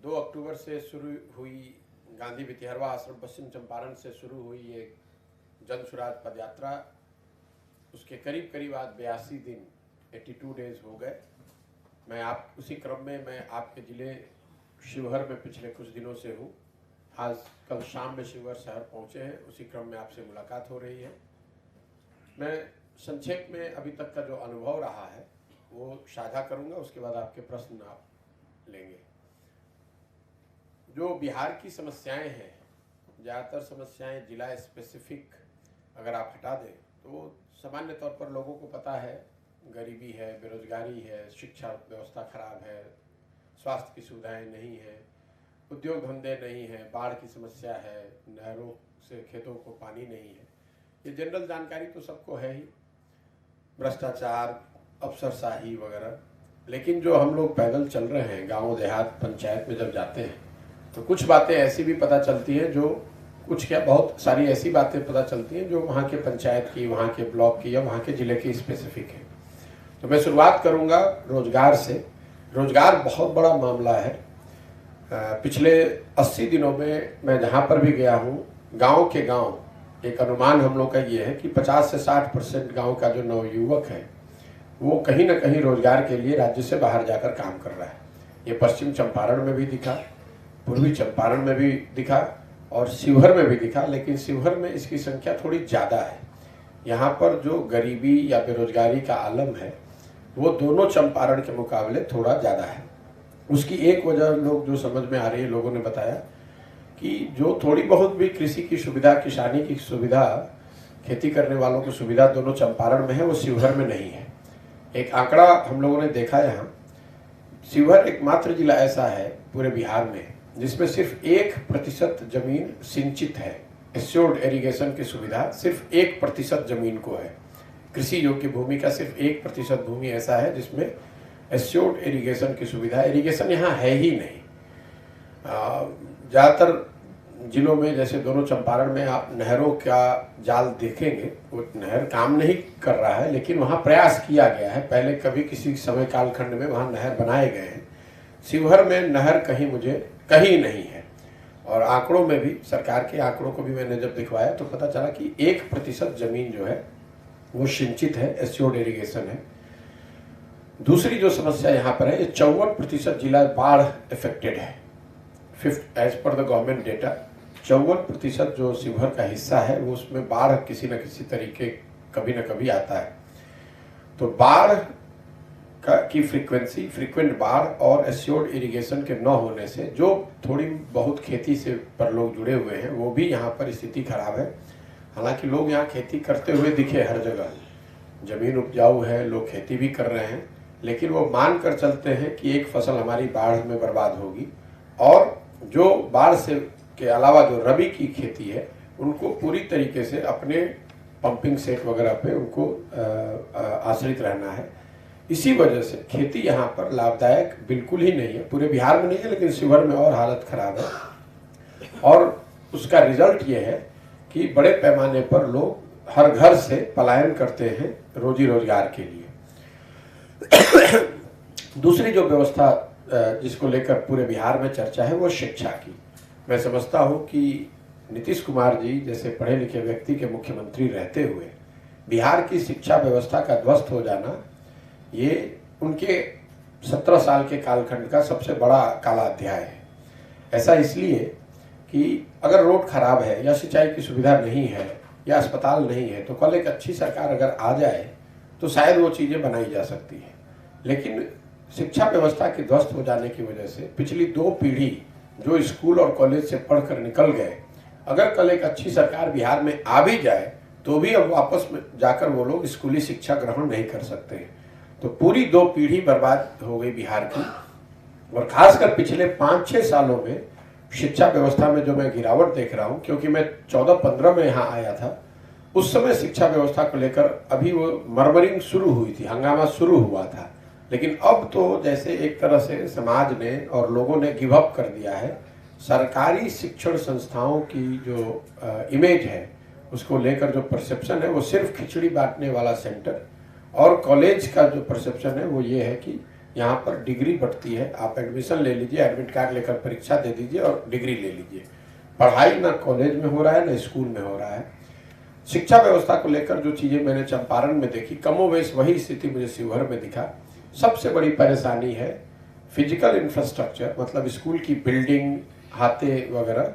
2 अक्टूबर से शुरू हुई गांधी भितिहरवा आश्रम पश्चिम चंपारण से शुरू हुई ये जन सुराज पद यात्रा, उसके करीब करीब आज 82 दिन 82 डेज हो गए। उसी क्रम में मैं आपके ज़िले शिवहर में पिछले कुछ दिनों से हूँ। आज कल शाम में शिवहर शहर पहुँचे हैं, उसी क्रम में आपसे मुलाकात हो रही है। मैं संक्षेप में अभी तक का जो अनुभव रहा है वो साझा करूँगा, उसके बाद आपके प्रश्न आप लेंगे। जो बिहार की समस्याएं हैं, ज़्यादातर समस्याएं जिला स्पेसिफिक अगर आप हटा दें तो सामान्य तौर पर लोगों को पता है, गरीबी है, बेरोजगारी है, शिक्षा व्यवस्था खराब है, स्वास्थ्य की सुविधाएं नहीं है, उद्योग धंधे नहीं है, बाढ़ की समस्या है, नहरों से खेतों को पानी नहीं है। ये जनरल जानकारी तो सबको है ही, भ्रष्टाचार, अफसरशाही वगैरह। लेकिन जो हम लोग पैदल चल रहे हैं गाँव देहात पंचायत में जब जाते हैं तो कुछ बातें ऐसी भी पता चलती हैं, जो कुछ क्या बहुत सारी ऐसी बातें पता चलती हैं जो वहाँ के पंचायत की, वहाँ के ब्लॉक की या वहाँ के ज़िले की स्पेसिफिक है। तो मैं शुरुआत करूँगा रोजगार से। रोजगार बहुत बड़ा मामला है। पिछले 80 दिनों में मैं जहाँ पर भी गया हूँ, गांव के गांव एक अनुमान हम लोग का ये है कि 50 से 60% गांव का जो नवयुवक है वो कहीं ना कहीं रोजगार के लिए राज्य से बाहर जाकर काम कर रहा है। ये पश्चिम चंपारण में भी दिखा, पूर्वी चंपारण में भी दिखा और शिवहर में भी दिखा, लेकिन शिवहर में इसकी संख्या थोड़ी ज़्यादा है। यहाँ पर जो गरीबी या बेरोजगारी का आलम है वो दोनों चंपारण के मुकाबले थोड़ा ज़्यादा है। उसकी एक वजह लोग जो समझ में आ रही है, लोगों ने बताया कि जो थोड़ी बहुत भी कृषि की सुविधा, किसानी की सुविधा, खेती करने वालों की सुविधा दोनों चंपारण में है, वो शिवहर में नहीं है। एक आंकड़ा हम लोगों ने देखा यहाँ, शिवहर एकमात्र जिला ऐसा है पूरे बिहार में जिसमें सिर्फ 1% जमीन सिंचित है। एश्योर्ड इरिगेशन की सुविधा सिर्फ 1% जमीन को है। कृषि योग्य भूमि का सिर्फ 1% भूमि ऐसा है जिसमें एश्योर्ड इरिगेशन की सुविधा, इरिगेशन यहाँ है ही नहीं। ज़्यादातर जिलों में जैसे दोनों चंपारण में आप नहरों का जाल देखेंगे, वो नहर काम नहीं कर रहा है, लेकिन वहाँ प्रयास किया गया है। पहले कभी किसी समय कालखंड में वहाँ नहर बनाए गए हैं। शिवहर में नहर कहीं नहीं है। और आंकड़ों में भी, सरकार के आंकड़ों को भी मैंने जब दिखवाया तो पता चला कि 1% जमीन जो है वो सिंचित है, एश्योर्ड इरिगेशन है। दूसरी जो समस्या यहाँ पर है, ये 54% जिला बाढ़ इफेक्टेड है। As per the government data 54% जो शिवहर का हिस्सा है वो उसमें बाढ़ किसी न किसी तरीके कभी न कभी आता है। तो बाढ़ की फ्रीक्वेंसी, फ्रीक्वेंट बाढ़ और एश्योर्ड इरिगेशन के न होने से जो थोड़ी बहुत खेती से पर लोग जुड़े हुए हैं वो भी यहाँ पर स्थिति खराब है। हालांकि लोग यहाँ खेती करते हुए दिखे हर जगह, जमीन उपजाऊ है, लोग खेती भी कर रहे हैं, लेकिन वो मान कर चलते हैं कि एक फसल हमारी बाढ़ में बर्बाद होगी और जो बाढ़ से के अलावा जो रबी की खेती है उनको पूरी तरीके से अपने पंपिंग सेट वगैरह पे उनको आश्रित रहना है। इसी वजह से खेती यहाँ पर लाभदायक बिल्कुल ही नहीं है। पूरे बिहार में नहीं है, लेकिन शिवहर में और हालत खराब है। और उसका रिजल्ट ये है कि बड़े पैमाने पर लोग हर घर से पलायन करते हैं रोजी रोजगार के लिए। दूसरी जो व्यवस्था जिसको लेकर पूरे बिहार में चर्चा है वो शिक्षा की। मैं समझता हूँ कि नीतीश कुमार जी जैसे पढ़े लिखे व्यक्ति के मुख्यमंत्री रहते हुए बिहार की शिक्षा व्यवस्था का ध्वस्त हो जाना, ये उनके 17 साल के कालखंड का सबसे बड़ा काला अध्याय है। ऐसा इसलिए कि अगर रोड खराब है या सिंचाई की सुविधा नहीं है या अस्पताल नहीं है तो कल एक अच्छी सरकार अगर आ जाए तो शायद वो चीज़ें बनाई जा सकती हैं। लेकिन शिक्षा व्यवस्था के ध्वस्त हो जाने की वजह से पिछली 2 पीढ़ी जो स्कूल और कॉलेज से पढ़कर निकल गए, अगर कल एक अच्छी सरकार बिहार में आ भी जाए तो भी अब वापस में जाकर वो लोग स्कूली शिक्षा ग्रहण नहीं कर सकते हैं। तो पूरी 2 पीढ़ी बर्बाद हो गई बिहार की। और खासकर पिछले 5-6 सालों में शिक्षा व्यवस्था में जो मैं गिरावट देख रहा हूँ, क्योंकि मैं 14-15 में यहाँ आया था, उस समय शिक्षा व्यवस्था को लेकर अभी वो मरमरिंग शुरू हुई थी, हंगामा शुरू हुआ था। लेकिन अब तो जैसे एक तरह से समाज ने और लोगों ने गिव अप कर दिया है। सरकारी शिक्षण संस्थाओं की जो इमेज है उसको लेकर जो परसेप्शन है वो सिर्फ खिचड़ी बांटने वाला सेंटर, और कॉलेज का जो परसेप्शन है वो ये है कि यहाँ पर डिग्री बढ़ती है। आप एडमिशन ले लीजिए, एडमिट कार्ड लेकर परीक्षा दे दीजिए और डिग्री ले लीजिए। पढ़ाई ना कॉलेज में हो रहा है ना स्कूल में हो रहा है। शिक्षा व्यवस्था को लेकर जो चीज़ें मैंने चंपारण में देखी, कमोवेश वही स्थिति मुझे शिवहर में दिखा। सबसे बड़ी परेशानी है फिजिकल इंफ्रास्ट्रक्चर, मतलब स्कूल की बिल्डिंग, हाथे वगैरह,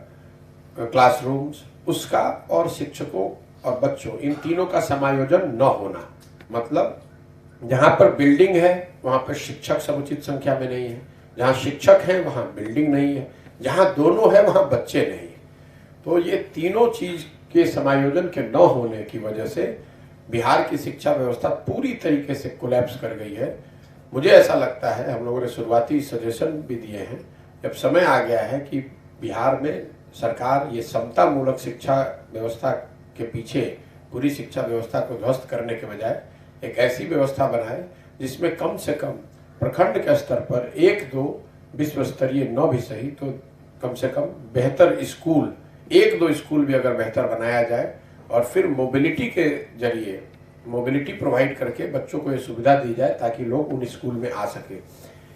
क्लासरूम्स, उसका और शिक्षकों और बच्चों, इन तीनों का समायोजन न होना। मतलब जहाँ पर बिल्डिंग है वहाँ पर शिक्षक समुचित संख्या में नहीं है, जहाँ शिक्षक हैं वहाँ बिल्डिंग नहीं है, जहाँ दोनों है वहाँ बच्चे नहीं है। तो ये तीनों चीज़ के समायोजन के न होने की वजह से बिहार की शिक्षा व्यवस्था पूरी तरीके से कोलैप्स कर गई है। मुझे ऐसा लगता है, हम लोगों ने शुरुआती सजेशन भी दिए हैं, जब समय आ गया है कि बिहार में सरकार ये समतामूलक शिक्षा व्यवस्था के पीछे पूरी शिक्षा व्यवस्था को ध्वस्त करने के बजाय एक ऐसी व्यवस्था बनाए जिसमें कम से कम प्रखंड के स्तर पर 1-2 विश्व स्तरीय, न भी सही तो कम से कम बेहतर स्कूल, 1-2 स्कूल भी अगर बेहतर बनाया जाए और फिर मोबिलिटी के जरिए मोबिलिटी प्रोवाइड करके बच्चों को ये सुविधा दी जाए ताकि लोग उन स्कूल में आ सके।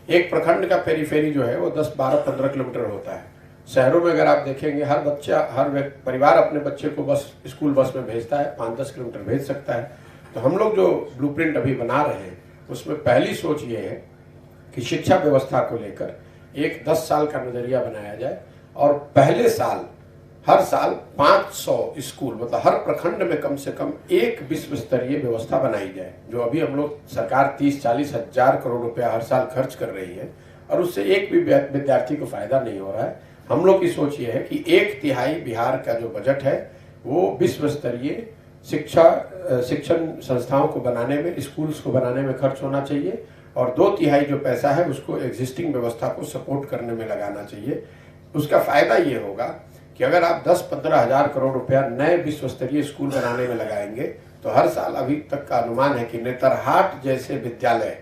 एक प्रखंड का पेरीफेरी जो है वो 10, 12, 15 किलोमीटर होता है। शहरों में अगर आप देखेंगे हर बच्चा, हर परिवार अपने बच्चे को स्कूल बस में भेजता है, 5-10 किलोमीटर भेज सकता है। तो हम लोग जो ब्लूप्रिंट अभी बना रहे हैं उसमें पहली सोच ये है कि शिक्षा व्यवस्था को लेकर एक 10 साल का नजरिया बनाया जाए और पहले साल, हर साल 500 स्कूल, मतलब हर प्रखंड में कम से कम एक विश्व स्तरीय व्यवस्था बनाई जाए। जो अभी हम लोग सरकार 30-40 हजार करोड़ रुपया हर साल खर्च कर रही है और उससे एक भी विद्यार्थी को फायदा नहीं हो रहा है। हम लोग की सोच ये है कि 1/3 बिहार का जो बजट है वो विश्व स्तरीय शिक्षण संस्थाओं को बनाने में, स्कूल्स को बनाने में खर्च होना चाहिए और 2/3 जो पैसा है उसको एग्जिस्टिंग व्यवस्था को सपोर्ट करने में लगाना चाहिए। उसका फायदा ये होगा कि अगर आप 10-15 हजार करोड़ रुपया नए विश्व स्तरीय स्कूल बनाने में लगाएंगे तो हर साल, अभी तक का अनुमान है कि नेतरहाट जैसे विद्यालय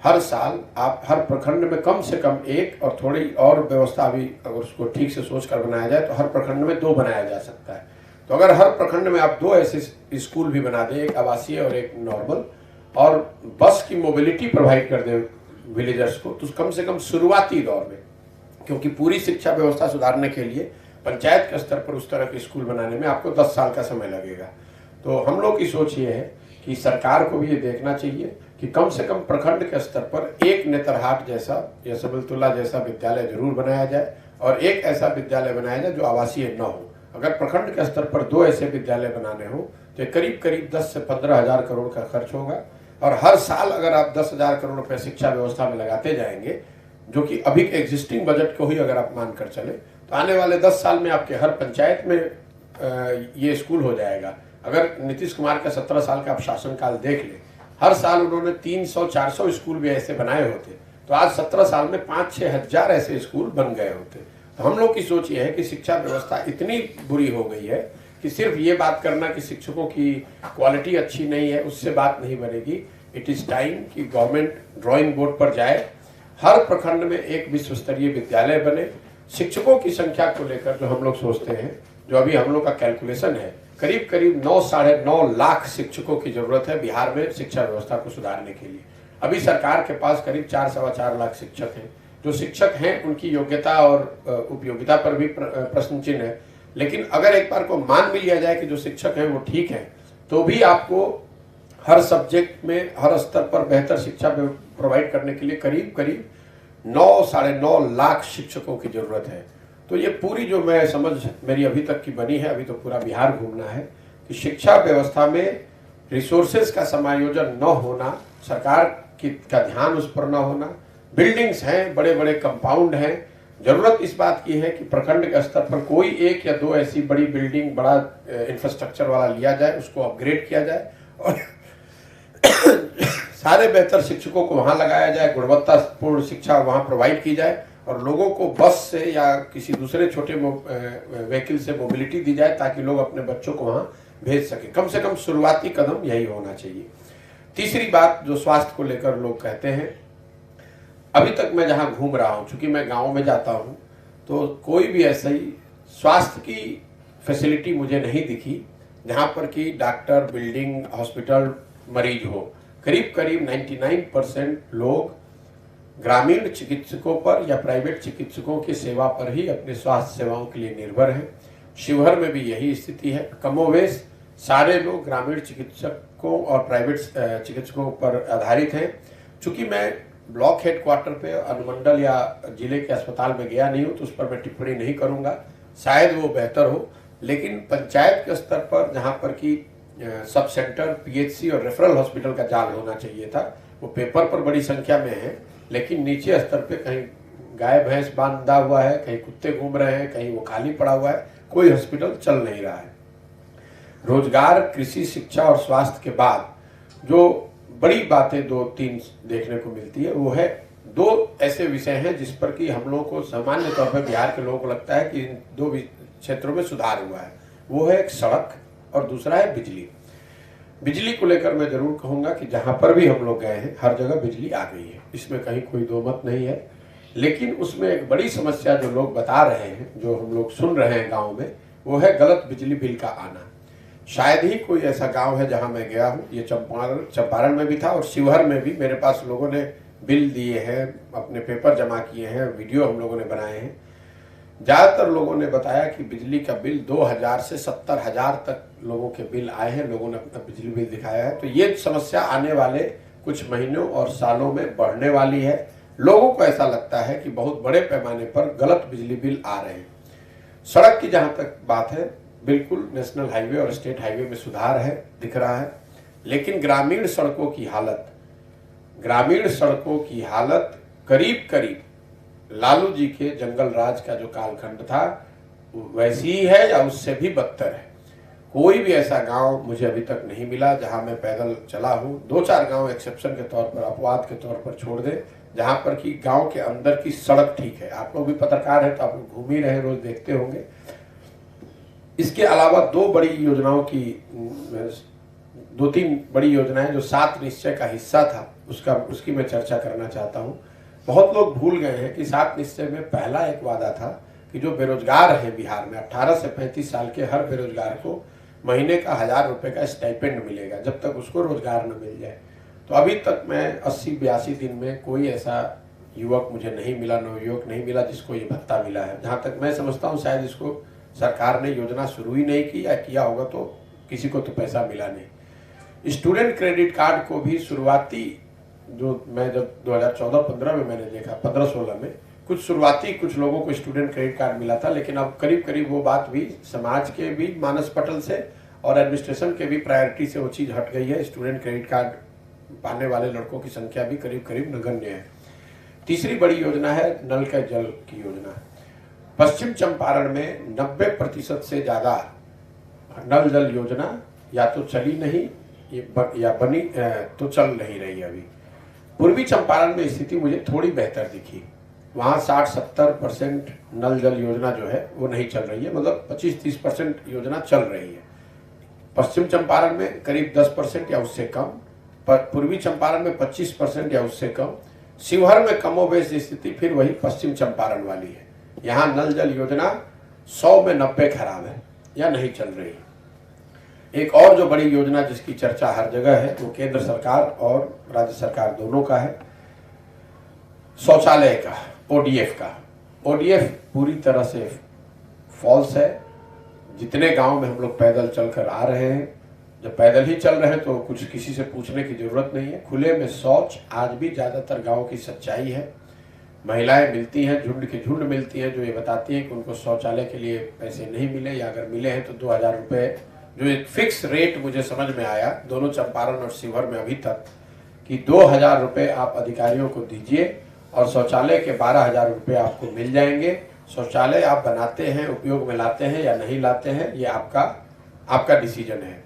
हर साल आप हर प्रखंड में कम से कम एक, और थोड़ी और व्यवस्था अभी अगर उसको ठीक से सोच कर बनाया जाए तो हर प्रखंड में 2 बनाया जा सकता है। तो अगर हर प्रखंड में आप 2 ऐसे स्कूल भी बना दें, एक आवासीय और एक नॉर्मल, और बस की मोबिलिटी प्रोवाइड कर दें विलेजर्स को, तो कम से कम शुरुआती दौर में, क्योंकि पूरी शिक्षा व्यवस्था सुधारने के लिए पंचायत के स्तर पर उस तरह के स्कूल बनाने में आपको 10 साल का समय लगेगा। तो हम लोग की सोच ये है कि सरकार को भी ये देखना चाहिए कि कम से कम प्रखंड के स्तर पर एक नेतरहाट जैसा या सबलतुल्ला जैसा विद्यालय जरूर बनाया जाए और एक ऐसा विद्यालय बनाया जाए जो आवासीय न हो। अगर प्रखंड के स्तर पर 2 ऐसे विद्यालय बनाने हो तो करीब करीब 10 से 15 हजार करोड़ का खर्च होगा और हर साल अगर आप 10,000 करोड़ रुपए शिक्षा व्यवस्था में लगाते जाएंगे, जो कि अभी के एग्जिस्टिंग बजट को ही अगर आप मानकर चले, तो आने वाले 10 साल में आपके हर पंचायत में ये स्कूल हो जाएगा। अगर नीतीश कुमार का 17 साल का आप शासनकाल देख ले, हर साल उन्होंने 300-400 स्कूल भी ऐसे बनाए होते, तो आज 17 साल में 5-6 हजार ऐसे स्कूल बन गए होते। तो हम लोग की सोच ये है कि शिक्षा व्यवस्था इतनी बुरी हो गई है कि सिर्फ ये बात करना कि शिक्षकों की क्वालिटी अच्छी नहीं है, उससे बात नहीं बनेगी। इट इज़ टाइम कि गवर्नमेंट ड्राइंग बोर्ड पर जाए, हर प्रखंड में एक विश्व स्तरीय विद्यालय बने। शिक्षकों की संख्या को लेकर जो हम लोग सोचते हैं, जो अभी हम लोग का कैलकुलेशन है, करीब करीब 9-9.5 लाख शिक्षकों की जरूरत है बिहार में शिक्षा व्यवस्था को सुधारने के लिए। अभी सरकार के पास करीब 4-4.25 लाख शिक्षक हैं। जो शिक्षक हैं उनकी योग्यता और उपयोगिता पर भी प्रश्न चिन्ह है, लेकिन अगर एक बार को मान भी लिया जाए कि जो शिक्षक हैं वो ठीक है, तो भी आपको हर सब्जेक्ट में हर स्तर पर बेहतर शिक्षा प्रोवाइड करने के लिए करीब करीब 9-9.5 लाख शिक्षकों की जरूरत है। तो ये पूरी जो मैं समझ मेरी अभी तक की बनी है, अभी तो पूरा बिहार घूमना है, कि शिक्षा व्यवस्था में रिसोर्सेज का समायोजन न होना, सरकार का ध्यान उस पर न होना, बिल्डिंग्स हैं, बड़े बड़े कंपाउंड हैं, जरूरत इस बात की है कि प्रखंड के स्तर पर कोई 1 या 2 ऐसी बड़ी बिल्डिंग, बड़ा इंफ्रास्ट्रक्चर वाला लिया जाए, उसको अपग्रेड किया जाए और सारे बेहतर शिक्षकों को वहाँ लगाया जाए, गुणवत्तापूर्ण शिक्षा वहाँ प्रोवाइड की जाए और लोगों को बस से या किसी दूसरे छोटे व्हीकल से मोबिलिटी दी जाए ताकि लोग अपने बच्चों को वहाँ भेज सकें। कम से कम शुरुआती कदम यही होना चाहिए। तीसरी बात जो स्वास्थ्य को लेकर लोग कहते हैं, अभी तक मैं जहाँ घूम रहा हूँ, चूंकि मैं गाँव में जाता हूँ, तो कोई भी ऐसा ही स्वास्थ्य की फैसिलिटी मुझे नहीं दिखी जहाँ पर कि डॉक्टर, बिल्डिंग, हॉस्पिटल, मरीज हो। करीब करीब 99% लोग ग्रामीण चिकित्सकों पर या प्राइवेट चिकित्सकों की सेवा पर ही अपने स्वास्थ्य सेवाओं के लिए निर्भर हैं। शिवहर में भी यही स्थिति है। कमोवेश सारे लोग ग्रामीण चिकित्सकों और प्राइवेट चिकित्सकों पर आधारित हैं। चूंकि मैं ब्लॉक हेडक्वार्टर पे अनुमंडल या जिले के अस्पताल में गया नहीं हूँ तो उस पर मैं टिप्पणी नहीं करूँगा, शायद वो बेहतर हो। लेकिन पंचायत के स्तर पर जहाँ पर कि सब सेंटर, पीएचसी और रेफरल हॉस्पिटल का जाल होना चाहिए था, वो पेपर पर बड़ी संख्या में है, लेकिन नीचे स्तर पे कहीं गाय भैंस बांधा हुआ है, कहीं कुत्ते घूम रहे हैं, कहीं वो खाली पड़ा हुआ है, कोई हॉस्पिटल चल नहीं रहा है। रोजगार, कृषि, शिक्षा और स्वास्थ्य के बाद जो बड़ी बातें 2-3 देखने को मिलती है, वो है 2 ऐसे विषय हैं जिस पर कि हम लोगों को सामान्य तौर पर बिहार के लोगों को लगता है कि इन 2 क्षेत्रों में सुधार हुआ है। वो है एक सड़क और दूसरा है बिजली। बिजली को लेकर मैं जरूर कहूंगा कि जहां पर भी हम लोग गए हैं हर जगह बिजली आ गई है, इसमें कहीं कोई दो मत नहीं है। लेकिन उसमें एक बड़ी समस्या जो लोग बता रहे हैं, जो हम लोग सुन रहे हैं गाँव में, वो है गलत बिजली बिल का आना। शायद ही कोई ऐसा गांव है जहां मैं गया हूं, ये चंपारण में भी था और शिवहर में भी मेरे पास लोगों ने बिल दिए हैं, अपने पेपर जमा किए हैं, वीडियो हम लोगों ने बनाए हैं। ज़्यादातर लोगों ने बताया कि बिजली का बिल 2000 से 70,000 तक लोगों के बिल आए हैं, लोगों ने अपना बिजली बिल दिखाया है। तो ये समस्या आने वाले कुछ महीनों और सालों में बढ़ने वाली है। लोगों को ऐसा लगता है कि बहुत बड़े पैमाने पर गलत बिजली बिल आ रहे हैं। सड़क की जहाँ तक बात है, बिल्कुल नेशनल हाईवे और स्टेट हाईवे में सुधार है, दिख रहा है। लेकिन ग्रामीण सड़कों की हालत करीब करीब लालू जी के जंगल राज का जो कालखंड था वैसी ही है या उससे भी बदतर है। कोई भी ऐसा गांव मुझे अभी तक नहीं मिला जहां मैं पैदल चला हूं, 2-4 गांव एक्सेप्शन के तौर पर, अपवाद के तौर पर छोड़ दे, जहां पर कि गांव के अंदर की सड़क ठीक है। आप लोग भी पत्रकार हैं तो आप लोग घूम ही रहे, रोज देखते होंगे। इसके अलावा 2 बड़ी योजनाओं की 2-3 बड़ी योजनाएं जो 7 निश्चय का हिस्सा था, उसकी मैं चर्चा करना चाहता हूं। बहुत लोग भूल गए हैं कि 7 निश्चय में पहला एक वादा था कि जो बेरोजगार हैं बिहार में, 18 से 35 साल के हर बेरोजगार को महीने का 1000 रुपए का स्टाइपेंड मिलेगा जब तक उसको रोजगार न मिल जाए। तो अभी तक मैं 80-82 दिन में कोई ऐसा युवक मुझे नहीं मिला, नवयुवक नहीं मिला जिसको ये भत्ता मिला है। जहाँ तक मैं समझता हूँ शायद इसको सरकार ने योजना शुरू ही नहीं की, या किया होगा तो किसी को तो पैसा मिला नहीं। स्टूडेंट क्रेडिट कार्ड को भी शुरुआती, जो मैं जब 2014-15 में मैंने देखा, 15-16 में कुछ लोगों को स्टूडेंट क्रेडिट कार्ड मिला था, लेकिन अब करीब करीब वो बात भी समाज के भी मानस पटल से और एडमिनिस्ट्रेशन के भी प्रायोरिटी से वो चीज़ हट गई है। स्टूडेंट क्रेडिट कार्ड पाने वाले लड़कों की संख्या भी करीब करीब नगण्य है। तीसरी बड़ी योजना है नल का जल की योजना। पश्चिम चंपारण में 90% से ज़्यादा नल जल योजना या तो चली नहीं या बनी तो चल नहीं रही अभी। पूर्वी चंपारण में स्थिति मुझे थोड़ी बेहतर दिखी, वहाँ 60-70% नल जल योजना जो है वो नहीं चल रही है, मतलब 25-30% योजना चल रही है। पश्चिम चंपारण में करीब 10% या उससे कम, पूर्वी चंपारण में 25% या उससे कम, शिवहर में कमोबेश स्थिति फिर वही पश्चिम चंपारण वाली है। यहाँ नल जल योजना 100 में 90 खराब है या नहीं चल रही। एक और जो बड़ी योजना जिसकी चर्चा हर जगह है वो केंद्र सरकार और राज्य सरकार दोनों का है, शौचालय का, ओडीएफ का। ओडीएफ पूरी तरह से फॉल्स है। जितने गांव में हम लोग पैदल चलकर आ रहे हैं, जब पैदल ही चल रहे हैं तो कुछ किसी से पूछने की जरूरत नहीं है। खुले में शौच आज भी ज़्यादातर गाँव की सच्चाई है। महिलाएं मिलती हैं, झुंड के झुंड मिलती हैं, जो ये बताती हैं कि उनको शौचालय के लिए पैसे नहीं मिले, या अगर मिले हैं तो 2000 रुपये, जो एक फिक्स रेट मुझे समझ में आया दोनों चंपारण और शिवहर में अभी तक, कि 2000 रुपये आप अधिकारियों को दीजिए और शौचालय के 12,000 रुपये आपको मिल जाएंगे। शौचालय आप बनाते हैं, उपयोग में लाते हैं या नहीं लाते हैं, ये आपका डिसीजन है।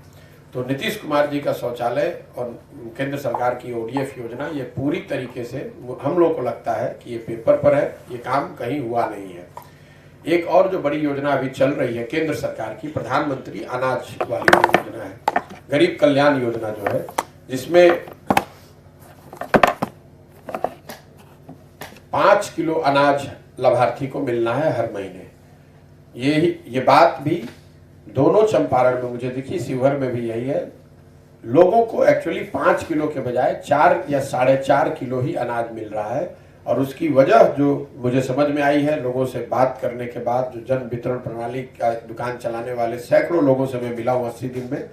तो नीतीश कुमार जी का शौचालय और केंद्र सरकार की ओडीएफ योजना, ये पूरी तरीके से हम लोग को लगता है कि ये पेपर पर है, ये काम कहीं हुआ नहीं है। एक और जो बड़ी योजना अभी चल रही है केंद्र सरकार की, प्रधानमंत्री अनाज वाली योजना है, गरीब कल्याण योजना जो है, जिसमें 5 किलो अनाज लाभार्थी को मिलना है हर महीने। ये बात भी दोनों चंपारण में मुझे दिखी, शिवहर में भी यही है। लोगों को एक्चुअली 5 किलो के बजाय 4 या 4.5 किलो ही अनाज मिल रहा है, और उसकी वजह जो मुझे समझ में आई है लोगों से बात करने के बाद, जो जन वितरण प्रणाली का दुकान चलाने वाले सैकड़ों लोगों से मैं मिला हूँ 80 दिन में,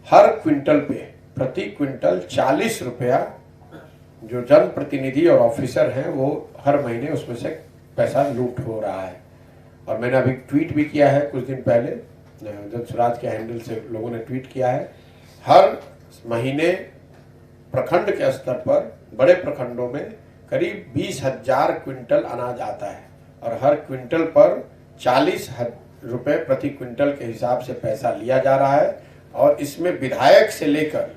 हर क्विंटल पे प्रति क्विंटल 40 रुपया जो जन प्रतिनिधि और ऑफिसर हैं वो हर महीने उसमें से पैसा लूट हो रहा है। और मैंने अभी ट्वीट भी किया है कुछ दिन पहले, जन स्वराज के हैंडल से लोगों ने ट्वीट किया है, हर महीने प्रखंड के स्तर पर बड़े प्रखंडों में करीब 20,000 क्विंटल अनाज आता है और हर क्विंटल पर 40 रुपए प्रति क्विंटल के हिसाब से पैसा लिया जा रहा है। और इसमें विधायक से लेकर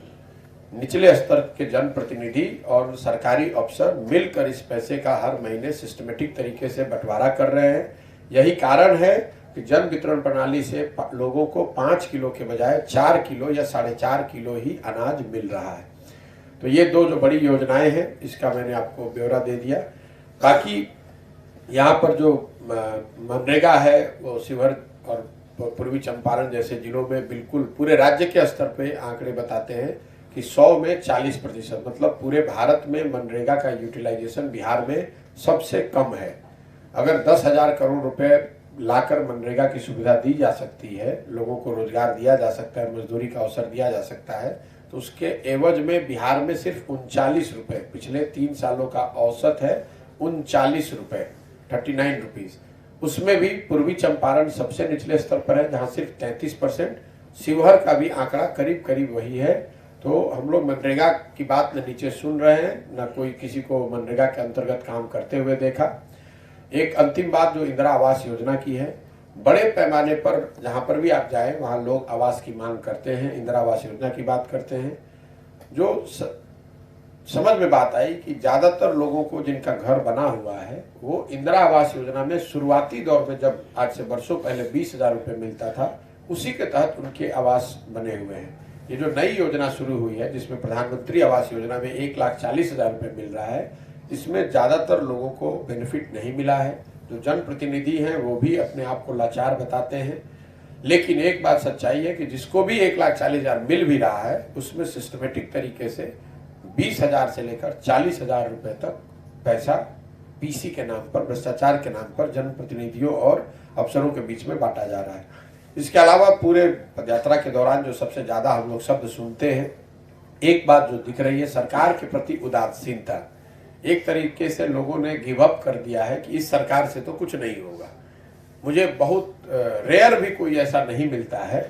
निचले स्तर के जनप्रतिनिधि और सरकारी अफसर मिलकर इस पैसे का हर महीने सिस्टमेटिक तरीके से बंटवारा कर रहे हैं। यही कारण है कि जन वितरण प्रणाली से लोगों को 5 किलो के बजाय 4 किलो या 4.5 किलो ही अनाज मिल रहा है। तो ये दो जो बड़ी योजनाएं हैं इसका मैंने आपको ब्यौरा दे दिया। बाकी यहाँ पर जो मनरेगा है वो शिवहर और पूर्वी चंपारण जैसे जिलों में बिल्कुल पूरे राज्य के स्तर पे आंकड़े बताते हैं कि 100 में 40%, मतलब पूरे भारत में मनरेगा का यूटिलाइजेशन बिहार में सबसे कम है। अगर 10,000 करोड़ रुपए लाकर मनरेगा की सुविधा दी जा सकती है, लोगों को रोजगार दिया जा सकता है, मजदूरी का अवसर दिया जा सकता है, तो उसके एवज में बिहार में सिर्फ 39 रुपए, पिछले 3 सालों का औसत है 39 रुपए, 39 रुपीज। उसमें भी पूर्वी चंपारण सबसे निचले स्तर पर है जहां सिर्फ 33%, शिवहर का भी आंकड़ा करीब करीब वही है। तो हम लोग मनरेगा की बात न नीचे सुन रहे हैं, न कोई किसी को मनरेगा के अंतर्गत काम करते हुए देखा। एक अंतिम बात जो इंदिरा आवास योजना की है, बड़े पैमाने पर जहां पर भी आप जाएं वहां लोग आवास की मांग करते हैं, इंदिरा आवास योजना की बात करते हैं। जो समझ में बात आई कि ज्यादातर लोगों को जिनका घर बना हुआ है वो इंदिरा आवास योजना में शुरुआती दौर में जब आज से बरसों पहले 20,000 रुपये मिलता था उसी के तहत उनके आवास बने हुए हैं। ये जो नई योजना शुरू हुई है जिसमें प्रधानमंत्री आवास योजना में 1,40,000 रुपये मिल रहा है, इसमें ज्यादातर लोगों को बेनिफिट नहीं मिला है। जो जनप्रतिनिधि हैं वो भी अपने आप को लाचार बताते हैं। लेकिन एक बात सच्चाई है कि जिसको भी 1,40,000 मिल भी रहा है उसमें सिस्टमेटिक तरीके से 20,000 से लेकर 40,000 रुपए तक पैसा पीसी के नाम पर, भ्रष्टाचार के नाम पर जनप्रतिनिधियों और अफसरों के बीच में बांटा जा रहा है। इसके अलावा पूरे पदयात्रा के दौरान जो सबसे ज्यादा हम लोग शब्द सुनते हैं, एक बात जो दिख रही है सरकार के प्रति उदासीनता। एक तरीके से लोगों ने गिव अप कर दिया है कि इस सरकार से तो कुछ नहीं होगा। मुझे बहुत रेयर भी कोई ऐसा नहीं मिलता है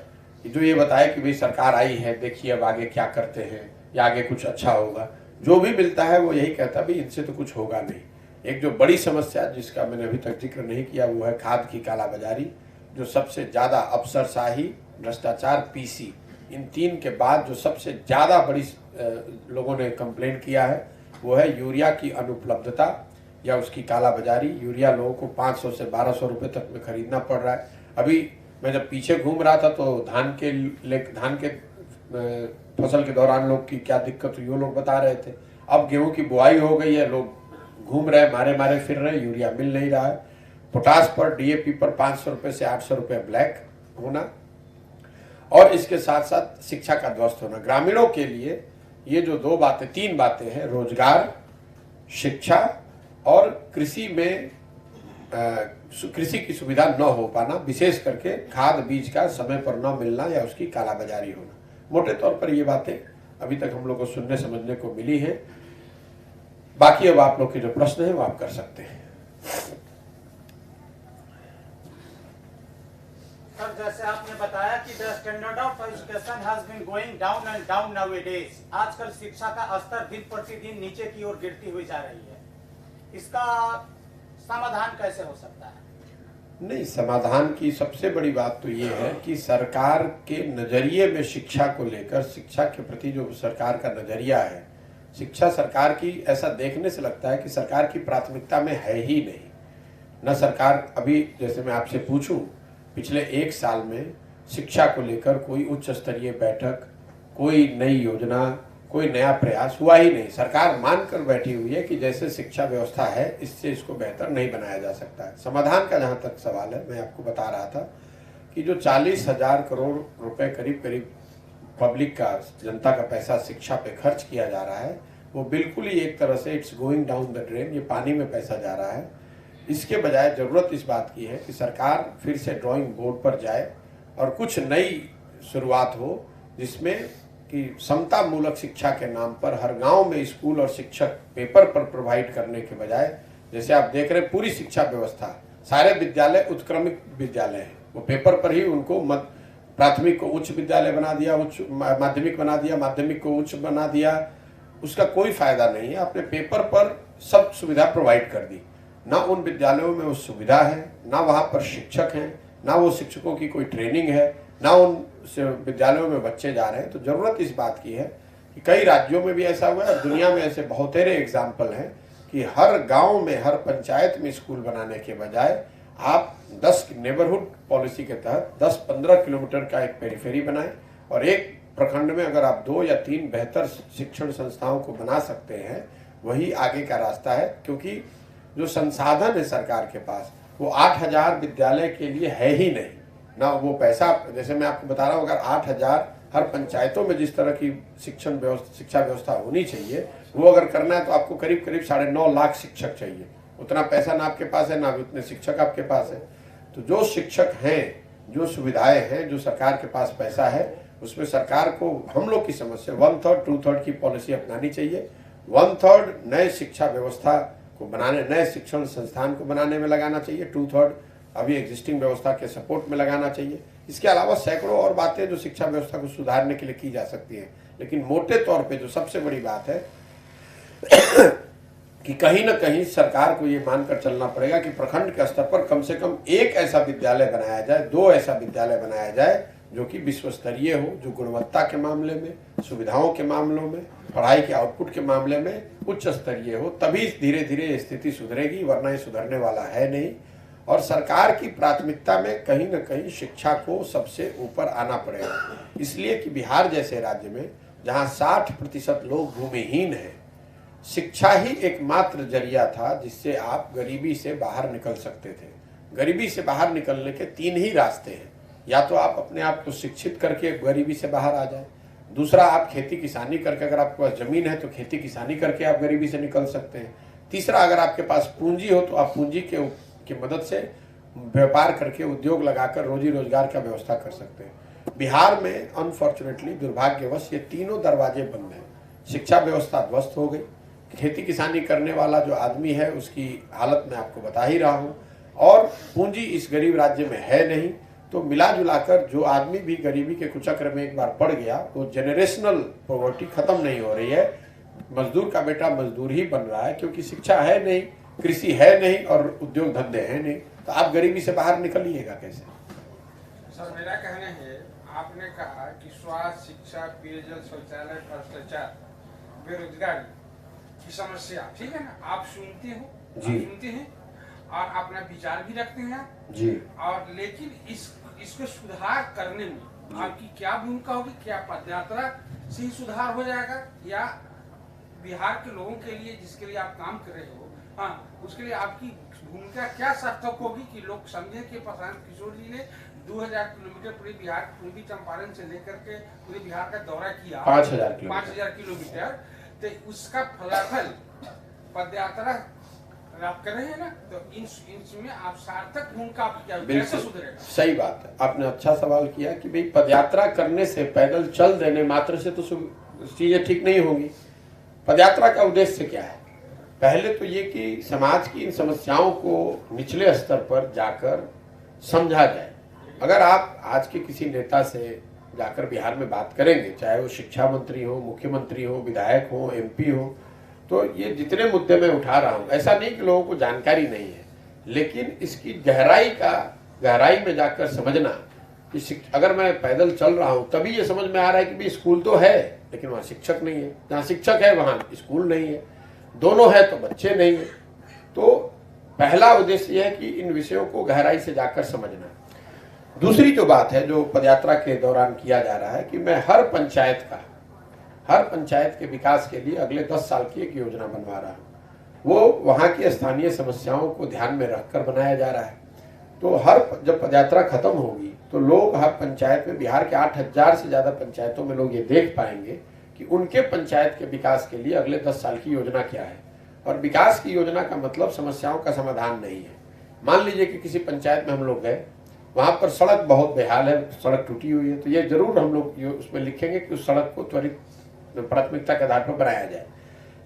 कि जो ये बताए कि भाई सरकार आई है, देखिए अब आगे क्या करते हैं या आगे कुछ अच्छा होगा। जो भी मिलता है वो यही कहता है भाई इनसे तो कुछ होगा नहीं। एक जो बड़ी समस्या जिसका मैंने अभी तक जिक्र नहीं किया वो है खाद की कालाबाजारी, जो सबसे ज्यादा अफसरशाही, भ्रष्टाचार, पीसी, इन तीन के बाद जो सबसे ज्यादा बड़ी लोगों ने कंप्लेंट किया है वो है यूरिया की अनुपलब्धता या उसकी कालाबाजारी। यूरिया लोगों को 500 से 1200 रुपए तक में खरीदना पड़ रहा है। अभी मैं जब पीछे घूम रहा था तो धान के फसल के दौरान लोग की क्या दिक्कत हुई वो लोग बता रहे थे। अब गेहूं की बुआई हो गई है, लोग घूम रहे, मारे फिर रहे, यूरिया मिल नहीं रहा है। पोटास पर, डीएपी पर 500 रुपए से 800 रुपए ब्लैक होना, और इसके साथ साथ शिक्षा का ध्वस्त होना। ग्रामीणों के लिए ये जो तीन बातें हैं, रोजगार, शिक्षा और कृषि में कृषि की सुविधा न हो पाना, विशेष करके खाद बीज का समय पर न मिलना या उसकी कालाबाजारी होना। मोटे तौर पर ये बातें अभी तक हम लोग को सुनने समझने को मिली हैं। बाकी अब आप लोग के जो प्रश्न है वो आप कर सकते हैं। सर, जैसे आपने बताया कि the standard of education has been going down and down nowadays. आजकल शिक्षा का स्तर दिन प्रतिदिन नीचे की ओर गिरती हुई जा रही है। इसका समाधान कैसे हो सकता है? नहीं, समाधान की सबसे बड़ी बात तो ये है कि सरकार के नजरिए में शिक्षा को लेकर, शिक्षा के प्रति जो सरकार का नजरिया है, शिक्षा सरकार की ऐसा देखने से लगता है कि सरकार की प्राथमिकता में है ही नहीं। न सरकार, अभी जैसे मैं आपसे पूछूं पिछले 1 साल में शिक्षा को लेकर कोई उच्च स्तरीय बैठक, कोई नई योजना, कोई नया प्रयास हुआ ही नहीं। सरकार मानकर बैठी हुई है कि जैसे शिक्षा व्यवस्था है इससे इसको बेहतर नहीं बनाया जा सकता है। समाधान का जहां तक सवाल है, मैं आपको बता रहा था कि जो 40,000 करोड़ रुपए करीब पब्लिक का, जनता का पैसा शिक्षा पे खर्च किया जा रहा है, वो बिल्कुल ही एक तरह से it's going down the drain, ये पानी में पैसा जा रहा है। इसके बजाय ज़रूरत इस बात की है कि सरकार फिर से ड्राइंग बोर्ड पर जाए और कुछ नई शुरुआत हो, जिसमें कि समता मूलक शिक्षा के नाम पर हर गांव में स्कूल और शिक्षक पेपर पर प्रोवाइड करने के बजाय, जैसे आप देख रहे हैं पूरी शिक्षा व्यवस्था, सारे विद्यालय उत्क्रमिक विद्यालय हैं, वो पेपर पर ही उनको प्राथमिक को उच्च विद्यालय बना दिया, उच्च माध्यमिक बना दिया, माध्यमिक को उच्च बना दिया। उसका कोई फायदा नहीं है। आपने पेपर पर सब सुविधा प्रोवाइड कर दी, ना उन विद्यालयों में वो सुविधा है, ना वहाँ पर शिक्षक हैं, ना वो शिक्षकों की कोई ट्रेनिंग है, ना उन विद्यालयों में बच्चे जा रहे हैं। तो जरूरत इस बात की है कि कई राज्यों में भी ऐसा हुआ है और दुनिया में ऐसे बहुतेरे एग्जाम्पल हैं कि हर गांव में, हर पंचायत में स्कूल बनाने के बजाय आप 10 नेबरहुड पॉलिसी के तहत 10-15 किलोमीटर का एक पेरिफेरी बनाएं और एक प्रखंड में अगर आप 2 या 3 बेहतर शिक्षण संस्थाओं को बना सकते हैं, वही आगे का रास्ता है। क्योंकि जो संसाधन है सरकार के पास वो 8000 विद्यालय के लिए है ही नहीं, ना वो पैसा। जैसे मैं आपको बता रहा हूँ, अगर 8000 हर पंचायतों में जिस तरह की शिक्षा व्यवस्था होनी चाहिए, वो अगर करना है तो आपको करीब 9.5 लाख शिक्षक चाहिए। उतना पैसा ना आपके पास है, ना उतने शिक्षक आपके पास है। तो जो शिक्षक हैं, जो सुविधाएं हैं, जो सरकार के पास पैसा है, उसमें सरकार को हम लोग की समस्या 1/3 2/3 की पॉलिसी अपनानी चाहिए। 1/3 नए शिक्षा व्यवस्था को बनाने, नए शिक्षण संस्थान को बनाने में लगाना चाहिए, 2/3 अभी एग्जिस्टिंग व्यवस्था के सपोर्ट में लगाना चाहिए। इसके अलावा सैकड़ों और बातें जो शिक्षा व्यवस्था को सुधारने के लिए की जा सकती हैं, लेकिन मोटे तौर पे जो सबसे बड़ी बात है कि कहीं ना कहीं सरकार को ये मानकर चलना पड़ेगा कि प्रखंड के स्तर पर कम से कम एक ऐसा विद्यालय बनाया जाए, 2 ऐसा विद्यालय बनाया जाए जो कि विश्व स्तरीय हो, जो गुणवत्ता के मामले में, सुविधाओं के मामलों में, पढ़ाई के आउटपुट के मामले में उच्च स्तरीय हो। तभी धीरे धीरे स्थिति सुधरेगी, वरना ये सुधरने वाला है नहीं। और सरकार की प्राथमिकता में कहीं ना कहीं शिक्षा को सबसे ऊपर आना पड़ेगा, इसलिए कि बिहार जैसे राज्य में जहाँ 60% लोग भूमिहीन हैं, शिक्षा ही एकमात्र जरिया था जिससे आप गरीबी से बाहर निकल सकते थे। गरीबी से बाहर निकलने के 3 ही रास्ते हैं, या तो आप अपने आप को शिक्षित करके गरीबी से बाहर आ जाए, दूसरा आप खेती किसानी करके, अगर आपके पास जमीन है तो खेती किसानी करके आप गरीबी से निकल सकते हैं, तीसरा अगर आपके पास पूंजी हो तो आप पूंजी की मदद से व्यापार करके, उद्योग लगाकर रोजी रोजगार का व्यवस्था कर सकते हैं। बिहार में अनफॉर्चुनेटली, दुर्भाग्यवश, ये तीनों दरवाजे बंद हैं। शिक्षा व्यवस्था ध्वस्त हो गई, खेती किसानी करने वाला जो आदमी है उसकी हालत मैं आपको बता ही रहा हूँ, और पूंजी इस गरीब राज्य में है नहीं। तो मिला जुलाकर जो आदमी भी गरीबी के कुचक्र में एक बार पड़ गया, वो जेनरेशनल पॉवर्टी खत्म नहीं हो रही है। मजदूर का बेटा मजदूर ही बन रहा है, क्योंकि शिक्षा है नहीं, कृषि है नहीं और उद्योग धंधे हैं नहीं। तो आप गरीबी से बाहर निकलिएगा कैसे? सर, मेरा कहना है, आपने कहा कि स्वास्थ्य, शिक्षा, पेयजल, शौचालय, भ्रष्टाचार, बेरोजगारी की समस्या, ठीक है ना, आप सुनते हो, जी, सुनते हैं और अपना विचार भी रखते हैं जी, और लेकिन इसको सुधार करने में आपकी क्या भूमिका होगी? क्या पदयात्रा से ही सुधार हो जाएगा, या बिहार के लोगों के लिए जिसके लिए आप काम कर रहे हो, हाँ, उसके लिए आपकी भूमिका क्या सार्थक होगी कि लोग समझे कि प्रशांत किशोर जी ने 2000 किलोमीटर पूरे बिहार, पूर्वी चंपारण से लेकर के पूरे बिहार का दौरा किया, 5000 किलोमीटर, तो उसका फलाफल पदयात्रा आप कर रहे हैं ना, तो इनमें आप सार्थक भूमिका आपकी क्या, कैसे सुधरेगा? सही बात है, आपने अच्छा सवाल किया कि भाई पदयात्रा करने से, पैदल चल देने मात्र से तो चीजें ठीक नहीं होंगी। पदयात्रा का उद्देश्य क्या है? पहले तो ये कि समाज की इन समस्याओं को निचले स्तर पर जाकर समझा जाए। अगर आप आज के किसी नेता से जाकर बिहार में बात करेंगे, चाहे वो शिक्षा मंत्री हो, मुख्यमंत्री हो, विधायक हो, MP हो, तो ये जितने मुद्दे मैं उठा रहा हूँ, ऐसा नहीं कि लोगों को जानकारी नहीं है, लेकिन इसकी गहराई में जाकर समझना कि अगर मैं पैदल चल रहा हूँ तभी ये समझ में आ रहा है कि भाई स्कूल तो है लेकिन वहाँ शिक्षक नहीं है, जहाँ शिक्षक है वहाँ स्कूल नहीं है, दोनों है तो बच्चे नहीं है। तो पहला उद्देश्य यह है कि इन विषयों को गहराई से जाकर समझना। दूसरी जो बात है जो पदयात्रा के दौरान किया जा रहा है कि मैं हर पंचायत के विकास के लिए अगले 10 साल की एक योजना बनवा रहा हूँ। वो वहाँ की स्थानीय समस्याओं को ध्यान में रखकर बनाया जा रहा है। तो जब पदयात्रा खत्म होगी तो लोग हर पंचायत में, बिहार के 8000 से ज़्यादा पंचायतों में लोग ये देख पाएंगे कि उनके पंचायत के विकास के लिए अगले 10 साल की योजना क्या है। और विकास की योजना का मतलब समस्याओं का समाधान नहीं है। मान लीजिए कि किसी पंचायत में हम लोग गए, वहां पर सड़क बहुत बेहाल है, सड़क टूटी हुई है, तो ये जरूर हम लोग उसमें लिखेंगे कि उस सड़क को त्वरित प्राथमिकता के आधार पर बनाया जाए।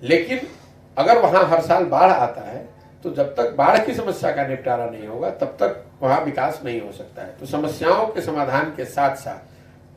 लेकिन अगर वहां हर साल बाढ़ आता है तो जब तक बाढ़ की समस्या का निपटारा नहीं होगा तब तक वहां विकास नहीं हो सकता है। तो समस्याओं के समाधान के साथ साथ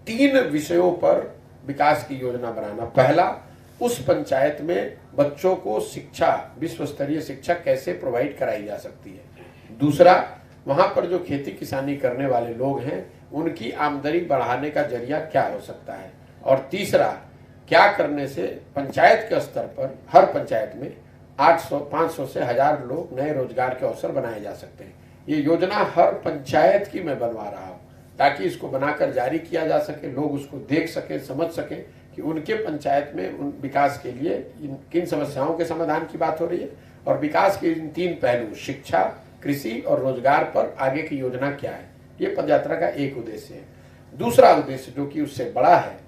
3 विषयों पर विकास की योजना बनाना। पहला, उस पंचायत में बच्चों को शिक्षा, विश्व स्तरीय शिक्षा कैसे प्रोवाइड कराई जा सकती है। दूसरा, वहां पर जो खेती किसानी करने वाले लोग हैं उनकी आमदनी बढ़ाने का जरिया क्या हो सकता है। और तीसरा, क्या करने से पंचायत के स्तर पर हर पंचायत में 800, 500 से 1000 लोग नए रोजगार के अवसर बनाए जा सकते हैं। ये योजना हर पंचायत की मैं बनवा रहा हूँ ताकि इसको बनाकर जारी किया जा सके, लोग उसको देख सके, समझ सके कि उनके पंचायत में उन विकास के लिए किन समस्याओं के समाधान की बात हो रही है और विकास के इन 3 पहलू, शिक्षा, कृषि और रोजगार पर आगे की योजना क्या है। ये पदयात्रा का एक उद्देश्य है। दूसरा उद्देश्य जो कि उससे बड़ा है,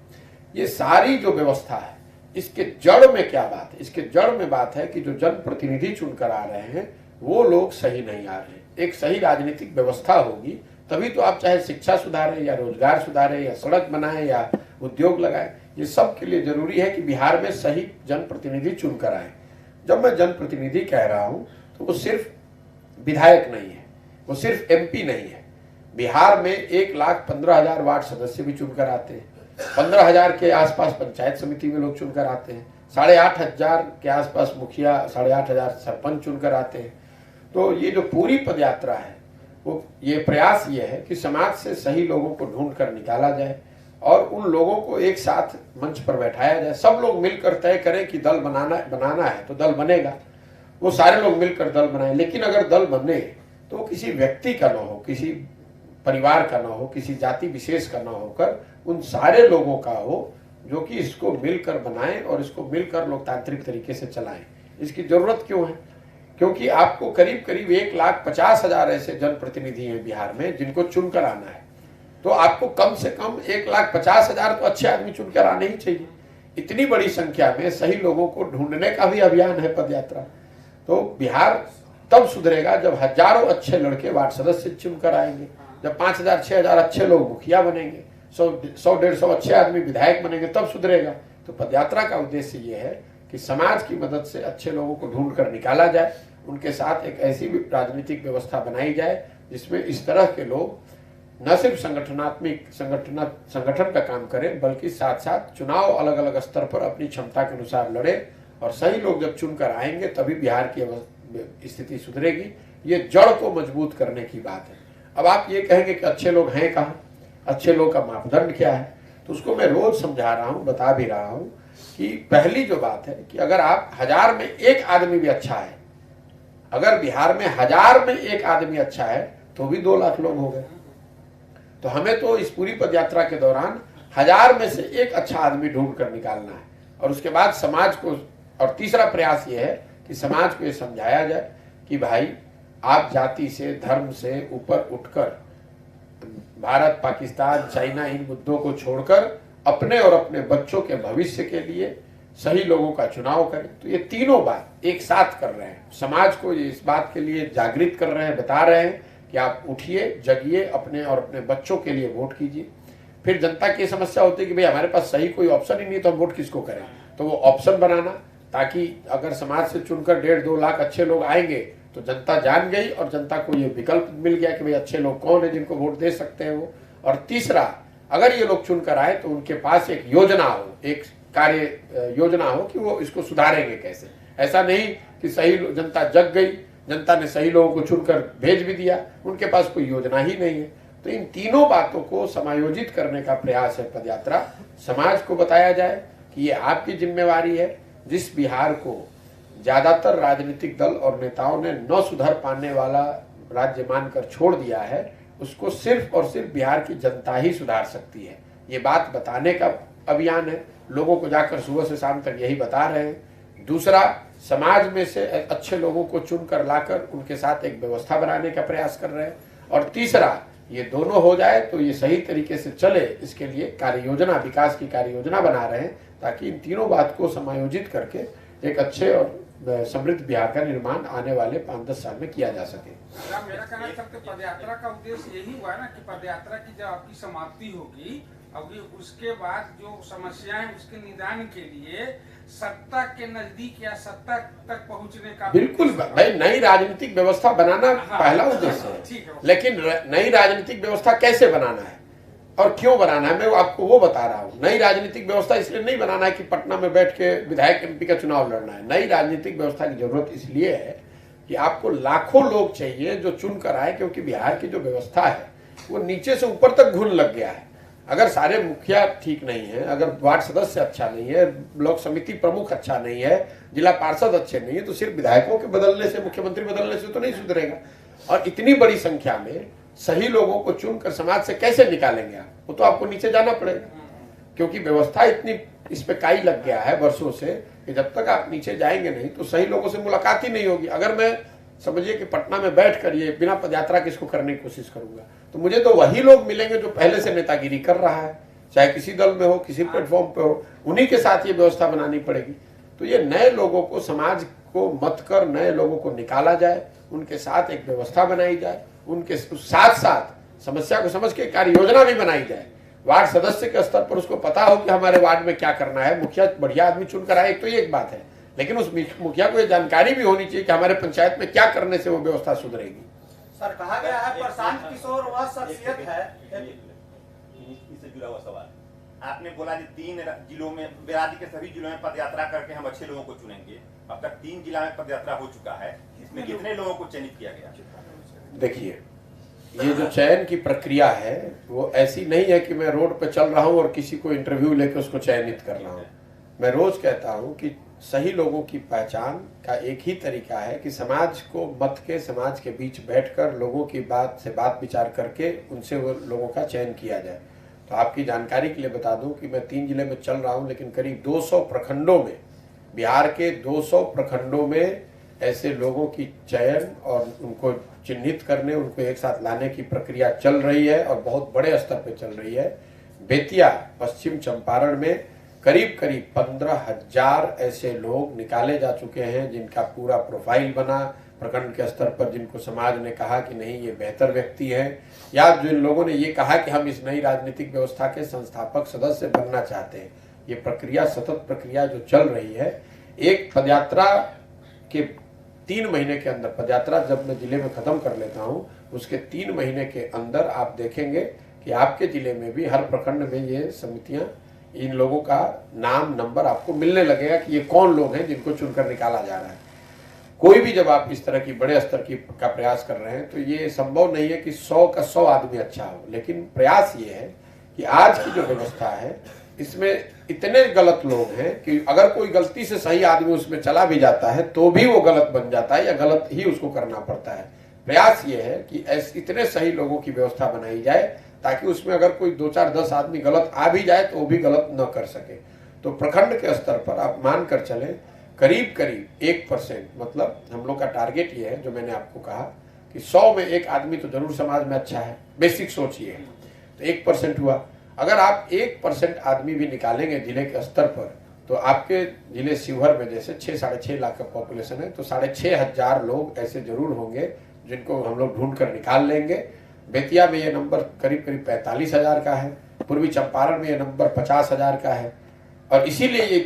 ये सारी जो व्यवस्था है इसके जड़ में क्या बात है। इसके जड़ में बात है कि जो जनप्रतिनिधि चुनकर आ रहे हैं वो लोग सही नहीं आ रहे। एक सही राजनीतिक व्यवस्था होगी तभी तो आप चाहे शिक्षा सुधारें या रोजगार सुधारें या सड़क बनाएं या उद्योग लगाएं। ये सब के लिए जरूरी है कि बिहार में सही जनप्रतिनिधि चुनकर आए। जब मैं जनप्रतिनिधि कह रहा हूं तो वो सिर्फ विधायक नहीं है, वो सिर्फ MP नहीं है। बिहार में 1,15,000 वार्ड सदस्य भी चुनकर आते हैं, 15,000 के आसपास पंचायत समिति में लोग चुनकर आते हैं, 8,500 के आसपास मुखिया, 8,500 सरपंच चुनकर आते हैं। तो ये जो पूरी पदयात्रा है वो ये प्रयास ये है कि समाज से सही लोगों को ढूंढ कर निकाला जाए और उन लोगों को एक साथ मंच पर बैठाया जाए। सब लोग मिलकर तय करें कि दल बनाना है तो दल बनेगा, वो सारे लोग मिलकर दल बनाए। लेकिन अगर दल बने तो किसी व्यक्ति का ना हो, किसी परिवार का ना हो, किसी जाति विशेष का ना होकर उन सारे लोगों का हो जो कि इसको मिलकर बनाएं और इसको मिलकर लोकतांत्रिक तरीके से चलाएं। इसकी जरूरत क्यों है? क्योंकि आपको करीब करीब 1,50,000 ऐसे जनप्रतिनिधि हैं बिहार में जिनको चुनकर आना है। तो आपको कम से कम 1,50,000 तो अच्छे आदमी चुनकर आने ही चाहिए। इतनी बड़ी संख्या में सही लोगों को ढूंढने का भी अभियान है पदयात्रा। तो बिहार तब सुधरेगा जब हजारों अच्छे लड़के वार्ड सदस्य चुनकर आएंगे, जब 5,000 6,000 अच्छे लोग मुखिया बनेंगे, 100-150 अच्छे आदमी विधायक बनेंगे, तब सुधरेगा। तो पदयात्रा का उद्देश्य ये है कि समाज की मदद से अच्छे लोगों को ढूंढ कर निकाला जाए, उनके साथ एक ऐसी राजनीतिक व्यवस्था बनाई जाए जिसमें इस तरह के लोग न सिर्फ संगठन का काम करें बल्कि साथ साथ चुनाव अलग अलग स्तर पर अपनी क्षमता के अनुसार लड़े। और सही लोग जब चुनकर आएंगे तभी बिहार की स्थिति सुधरेगी। ये जड़ को मजबूत करने की बात है। अब आप ये कहेंगे कि अच्छे लोग हैं कहाँ, अच्छे लोग का मापदंड क्या है, तो उसको मैं रोज समझा रहा हूँ, बता भी रहा हूँ कि पहली जो बात है कि अगर आप 1000 में 1 आदमी भी अच्छा है, अगर बिहार में 1000 में 1 आदमी अच्छा है तो भी 2 लाख लोग हो गए। तो हमें तो इस पूरी पदयात्रा के दौरान 1000 में से 1 अच्छा आदमी ढूंढ कर निकालना है। और उसके बाद समाज को, और तीसरा प्रयास ये है कि समाज को ये समझाया जाए कि भाई आप जाति से, धर्म से ऊपर उठकर भारत, पाकिस्तान, चाइना, इन मुद्दों को छोड़कर अपने और अपने बच्चों के भविष्य के लिए सही लोगों का चुनाव करें। तो ये तीनों बात एक साथ कर रहे हैं, समाज को ये इस बात के लिए जागृत कर रहे हैं, बता रहे हैं कि आप उठिए, जगिए, अपने और अपने बच्चों के लिए वोट कीजिए। फिर जनता की समस्या होती है कि भाई हमारे पास सही कोई ऑप्शन ही नहीं तो हम वोट किसको करें, तो वो ऑप्शन बनाना, ताकि अगर समाज से चुनकर 1.5-2 लाख अच्छे लोग आएंगे तो जनता जान गई और जनता को ये विकल्प मिल गया कि भाई अच्छे लोग कौन है जिनको वोट दे सकते हैं वो। और तीसरा, अगर ये लोग चुनकर आए तो उनके पास एक योजना हो, एक कार्य योजना हो कि वो इसको सुधारेंगे कैसे। ऐसा नहीं कि सही जनता जग गई, जनता ने सही लोगों को चुनकर भेज भी दिया, उनके पास कोई योजना ही नहीं है। तो इन तीनों बातों को समायोजित करने का प्रयास है पदयात्रा। समाज को बताया जाए कि ये आपकी जिम्मेवारी है। जिस बिहार को ज्यादातर राजनीतिक दल और नेताओं ने न सुधर पाने वाला राज्य मानकर छोड़ दिया है, उसको सिर्फ और सिर्फ बिहार की जनता ही सुधार सकती है। ये बात बताने का अभियान है, लोगों को जाकर सुबह से शाम तक यही बता रहे हैं। दूसरा, समाज में से अच्छे लोगों को चुनकर लाकर उनके साथ एक व्यवस्था बनाने का प्रयास कर रहे हैं। और तीसरा, ये दोनों हो जाए तो ये सही तरीके से चले, इसके लिए कार्य योजना, विकास की कार्य योजना बना रहे हैं ताकि इन तीनों बात को समायोजित करके एक अच्छे और समृद्ध बिहार का निर्माण आने वाले 5-10 साल में किया जा सके। मेरा कहना है कि पदयात्रा का उद्देश्य यही हुआ ना कि पदयात्रा की जब आपकी समाप्ति होगी, अभी उसके बाद जो समस्याएं उसके निदान के लिए सत्ता के नजदीक या सत्ता तक पहुंचने का, बिल्कुल भाई, नई राजनीतिक व्यवस्था बनाना पहला उद्देश्य है, लेकिन नई राजनीतिक व्यवस्था कैसे बनाना है और क्यों बनाना है, मैं आपको वो बता रहा हूँ। नई राजनीतिक व्यवस्था इसलिए नहीं बनाना है कि पटना में बैठ के विधायक एमपी का चुनाव लड़ना है। नई राजनीतिक व्यवस्था की जरूरत इसलिए है कि आपको लाखों लोग चाहिए जो चुन कर आए, क्योंकि बिहार की जो व्यवस्था है वो नीचे से ऊपर तक घुन लग गया है। अगर सारे मुखिया ठीक नहीं है, अगर वार्ड सदस्य अच्छा नहीं है, ब्लॉक समिति प्रमुख अच्छा नहीं है, जिला पार्षद अच्छे नहीं है, तो सिर्फ विधायकों के बदलने से, मुख्यमंत्री बदलने से तो नहीं सुधरेगा। और इतनी बड़ी संख्या में सही लोगों को चुनकर समाज से कैसे निकालेंगे आप? वो तो आपको नीचे जाना पड़ेगा, क्योंकि व्यवस्था इतनी इस पे काई लग गया है वर्षों से कि जब तक आप नीचे जाएंगे नहीं तो सही लोगों से मुलाकात ही नहीं होगी। अगर मैं समझिए कि पटना में बैठ कर ये बिना पदयात्रा के इसको करने की कोशिश करूंगा तो मुझे तो वही लोग मिलेंगे जो पहले से नेतागिरी कर रहा है, चाहे किसी दल में हो, किसी प्लेटफॉर्म पे हो, उन्हीं के साथ ये व्यवस्था बनानी पड़ेगी। तो ये नए लोगों को, समाज को मत कर नए लोगों को निकाला जाए, उनके साथ एक व्यवस्था बनाई जाए, उनके साथ साथ समस्या को समझ के कार्य योजना भी बनाई जाए। वार्ड सदस्य के स्तर पर उसको पता हो कि हमारे वार्ड में क्या करना है। मुखिया बढ़िया आदमी चुनकर आए तो ये एक बात है, लेकिन उस मुखिया को ये जानकारी भी होनी चाहिए कि हमारे पंचायत में क्या करने से वो व्यवस्था सुधरेगी। सर, कहा गया है प्रशांत किशोर वह शख्सियत है। इससे जुड़ा हुआ सवाल, आपने बोला कि 3 जिलों में, बिहार के सभी जिलों में पदयात्रा करके हम अच्छे लोगों को चुनेंगे। अब तक 3 जिला में पदयात्रा हो चुका है, इसमें कितने लोगों को चयनित किया गया? देखिए, ये जो चयन की प्रक्रिया है वो ऐसी नहीं है कि मैं रोड पे चल रहा हूँ और किसी को इंटरव्यू लेकर उसको चयनित कर रहा हूँ। मैं रोज कहता हूँ कि सही लोगों की पहचान का एक ही तरीका है कि समाज को मत के, समाज के बीच बैठकर लोगों की बात से बात विचार करके उनसे वो लोगों का चयन किया जाए। तो आपकी जानकारी के लिए बता दूं कि मैं 3 जिले में चल रहा हूं, लेकिन करीब 200 प्रखंडों में, बिहार के 200 प्रखंडों में ऐसे लोगों की चयन और उनको चिन्हित करने, उनको एक साथ लाने की प्रक्रिया चल रही है और बहुत बड़े स्तर पर चल रही है। बेतिया, पश्चिम चंपारण में करीब 15,000 ऐसे लोग निकाले जा चुके हैं जिनका पूरा प्रोफाइल बना प्रखंड के स्तर पर, जिनको समाज ने कहा कि नहीं ये बेहतर व्यक्ति है, या जिन लोगों ने ये कहा कि हम इस नई राजनीतिक व्यवस्था के संस्थापक सदस्य बनना चाहते हैं। ये प्रक्रिया, सतत प्रक्रिया जो चल रही है, एक पदयात्रा के 3 महीने के अंदर, पदयात्रा जब मैं जिले में खत्म कर लेता हूँ उसके 3 महीने के अंदर आप देखेंगे कि आपके जिले में भी हर प्रखंड में ये समितियां, इन लोगों का नाम नंबर आपको मिलने लगेगा कि ये कौन लोग हैं जिनको चुनकर निकाला जा रहा है। कोई भी जब आप इस तरह की बड़े स्तर की का प्रयास कर रहे हैं तो ये संभव नहीं है कि 100 का 100 आदमी अच्छा हो, लेकिन प्रयास ये है कि आज की जो व्यवस्था है इसमें इतने गलत लोग हैं कि अगर कोई गलती से सही आदमी उसमें चला भी जाता है तो भी वो गलत बन जाता है या गलत ही उसको करना पड़ता है। प्रयास ये है कि ऐसे इतने सही लोगों की व्यवस्था बनाई जाए ताकि उसमें अगर कोई 2, 4, 10 आदमी गलत आ भी जाए तो वो भी गलत न कर सके। तो प्रखंड के स्तर पर आप मान कर चले करीब 1%, मतलब हम लोग का टारगेट ये है जो मैंने आपको कहा कि 100 में 1 आदमी तो जरूर समाज में अच्छा है, बेसिक सोच ये है, तो 1% हुआ। अगर आप 1% आदमी भी निकालेंगे जिले के स्तर पर तो आपके जिले शिवहर में जैसे 6-6.5 लाख का पॉपुलेशन है तो 6,500 लोग ऐसे जरूर होंगे जिनको हम लोग ढूंढ कर निकाल लेंगे। बेतिया में ये नंबर करीब 45,000 का है, पूर्वी चंपारण में ये नंबर 50,000 का है, और इसीलिए ये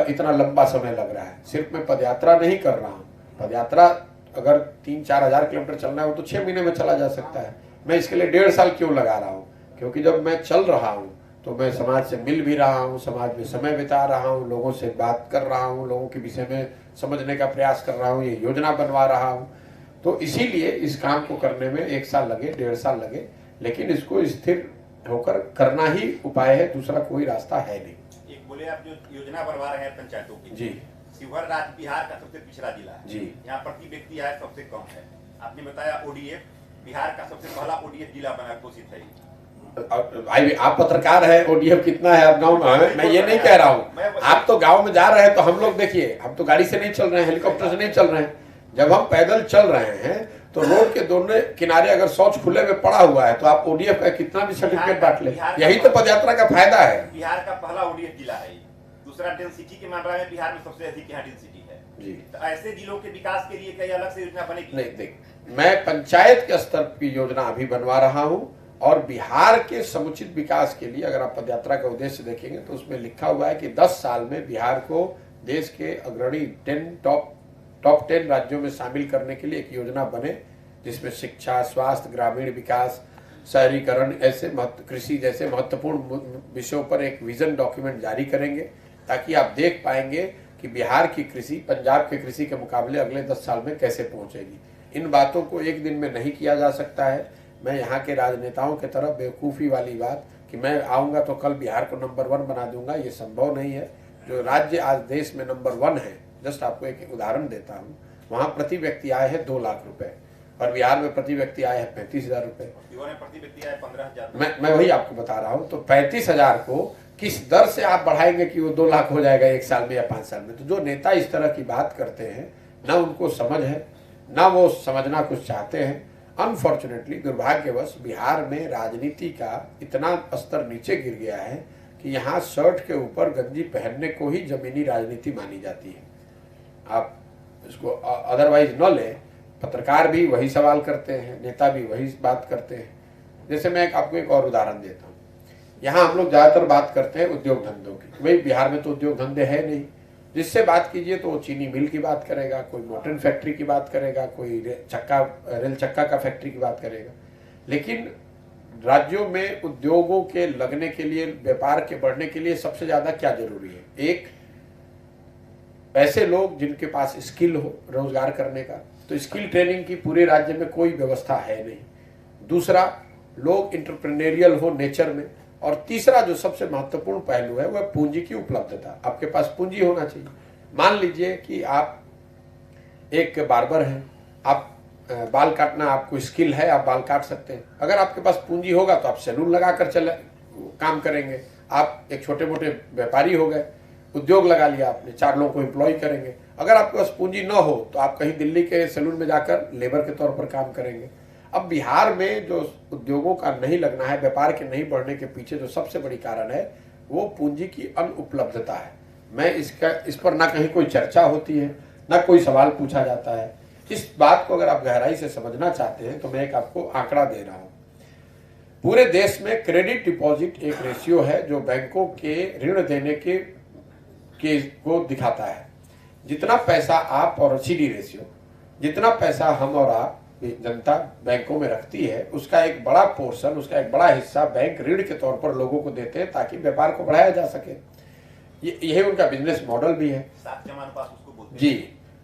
इतना लंबा समय लग रहा है। सिर्फ मैं पदयात्रा नहीं कर रहा हूँ, पदयात्रा अगर 3-4 हज़ार किलोमीटर चलना है वो तो 6 महीने में चला जा सकता है। मैं इसके लिए 1.5 साल क्यों लगा रहा हूँ? क्योंकि जब मैं चल रहा हूँ तो मैं समाज से मिल भी रहा हूँ, समाज में समय बिता रहा हूँ, लोगों से बात कर रहा हूँ, लोगों के विषय में समझने का प्रयास कर रहा हूँ, ये योजना बनवा रहा हूँ। तो इसीलिए इस काम को करने में 1 साल लगे, 1.5 साल लगे, लेकिन इसको स्थिर होकर करना ही उपाय है, दूसरा कोई रास्ता है नहीं। एक बोले आप जो योजना बनवा रहे हैं पंचायतों की, जी, शिवहर राज्य बिहार का सबसे पिछड़ा जिला है जी, यहाँ प्रति व्यक्ति आय सबसे कम है। आपने बताया ओडीएफ बिहार का सबसे पहला ओडीएफ जिला बना घोषित है। आप पत्रकार हैं, ओडीएफ कितना है आप गांव में? मैं ये नहीं कह रहा हूँ, आप तो गांव में जा रहे हैं तो हम लोग देखिए, हम तो गाड़ी से नहीं चल रहे हैं, हेलीकॉप्टर से नहीं चल रहे हैं। जब हम पैदल चल रहे हैं तो रोड के दोनों किनारे अगर शौच खुले में पड़ा हुआ है तो आप ओडीएफ का कितना भी सर्टिफिकेट बांट ले, यही तो पदयात्रा का फायदा है। बिहार का पहला ओडीएफ जिला है। दूसरा डेंसिटी के मामले में बिहार में सबसे अधिक यहाँ डेंसिटी है जी। तो ऐसे जिलों के विकास के लिए कई अलग से योजना बनेगी? नहीं, देख, मैं पंचायत के स्तर की योजना अभी बनवा रहा हूं और बिहार के समुचित विकास के लिए अगर आप पदयात्रा का उद्देश्य देखेंगे तो उसमें लिखा हुआ है कि 10 साल में बिहार को देश के अग्रणी टॉप 10 राज्यों में शामिल करने के लिए एक योजना बने, जिसमें शिक्षा, स्वास्थ्य, ग्रामीण विकास, शहरीकरण, ऐसे कृषि जैसे महत्वपूर्ण विषयों पर एक विजन डॉक्यूमेंट जारी करेंगे, ताकि आप देख पाएंगे कि बिहार की कृषि पंजाब के कृषि के मुकाबले अगले 10 साल में कैसे पहुंचेगी। इन बातों को एक दिन में नहीं किया जा सकता है। मैं यहाँ के राजनेताओं की तरफ बेवकूफ़ी वाली बात कि मैं आऊँगा तो कल बिहार को नंबर 1 बना दूंगा, ये संभव नहीं है। जो राज्य आज देश में नंबर 1 है, जस्ट आपको एक उदाहरण देता हूँ, वहाँ प्रति व्यक्ति आय है 2 लाख रुपए और बिहार में प्रति व्यक्ति आय है 35,000 रुपए। प्रति व्यक्ति आय 15,000। मैं वही आपको बता रहा हूँ। तो 35,000 को किस दर से आप बढ़ाएंगे कि वो 2 लाख हो जाएगा 1 साल में या 5 साल में? तो जो नेता इस तरह की बात करते हैं, ना उनको समझ है, ना वो समझना कुछ चाहते हैं। अनफॉर्चुनेटली, दुर्भाग्यवश बिहार में राजनीति का इतना स्तर नीचे गिर गया है कि यहाँ शर्ट के ऊपर गंजी पहनने को ही जमीनी राजनीति मानी जाती है। आप इसको अदरवाइज न लें, पत्रकार भी वही सवाल करते हैं, नेता भी वही बात करते हैं। जैसे मैं आपको एक और उदाहरण देता हूँ। यहाँ हम लोग ज़्यादातर बात करते हैं उद्योग धंधों की। भाई बिहार में तो उद्योग धंधे है नहीं। जिससे बात कीजिए तो चीनी मिल की बात करेगा, कोई मोटर फैक्ट्री की बात करेगा, कोई रेल चक्का का फैक्ट्री की बात करेगा। लेकिन राज्यों में उद्योगों के लगने के लिए, व्यापार के बढ़ने के लिए सबसे ज़्यादा क्या जरूरी है? एक, ऐसे लोग जिनके पास स्किल हो रोजगार करने का, तो स्किल ट्रेनिंग की पूरे राज्य में कोई व्यवस्था है नहीं। दूसरा, लोग इंटरप्रेन्योरियल हो नेचर में। और तीसरा जो सबसे महत्वपूर्ण पहलू है वह पूंजी की उपलब्धता। आपके पास पूंजी होना चाहिए। मान लीजिए कि आप एक बार्बर हैं, आप बाल काटना आपको स्किल है, आप बाल काट सकते हैं। अगर आपके पास पूंजी होगा तो आप सैलून लगा कर चले काम करेंगे। आप एक छोटे मोटे व्यापारी हो गए, उद्योग लगा लिया आपने, 4 लोगों को एम्प्लॉय करेंगे। अगर आपके पास पूंजी न हो तो आप कहीं दिल्ली के सैलून में जाकर लेबर के तौर पर काम करेंगे। अब बिहार में जो उद्योगों का नहीं लगना है, व्यापार के नहीं बढ़ने के पीछे जो सबसे बड़ी कारण है वो पूंजी की अनुपलब्धता है। मैं इस पर ना कहीं कोई चर्चा होती है, ना कोई सवाल पूछा जाता है। इस बात को अगर आप गहराई से समझना चाहते हैं तो मैं एक आपको आंकड़ा दे रहा हूं। पूरे देश में क्रेडिट डिपॉजिट एक रेशियो है जो बैंकों के ऋण देने के को दिखाता है। जितना पैसा आप, और सीडी रेशियो, जितना पैसा हम और आप जनता बैंकों में रखती है, उसका एक बड़ा पोर्शन, उसका एक बड़ा हिस्सा बैंक ऋण के तौर पर लोगों को देते हैं ताकि व्यापार को बढ़ाया जा सके। यही उनका बिजनेस मॉडल भी है जी।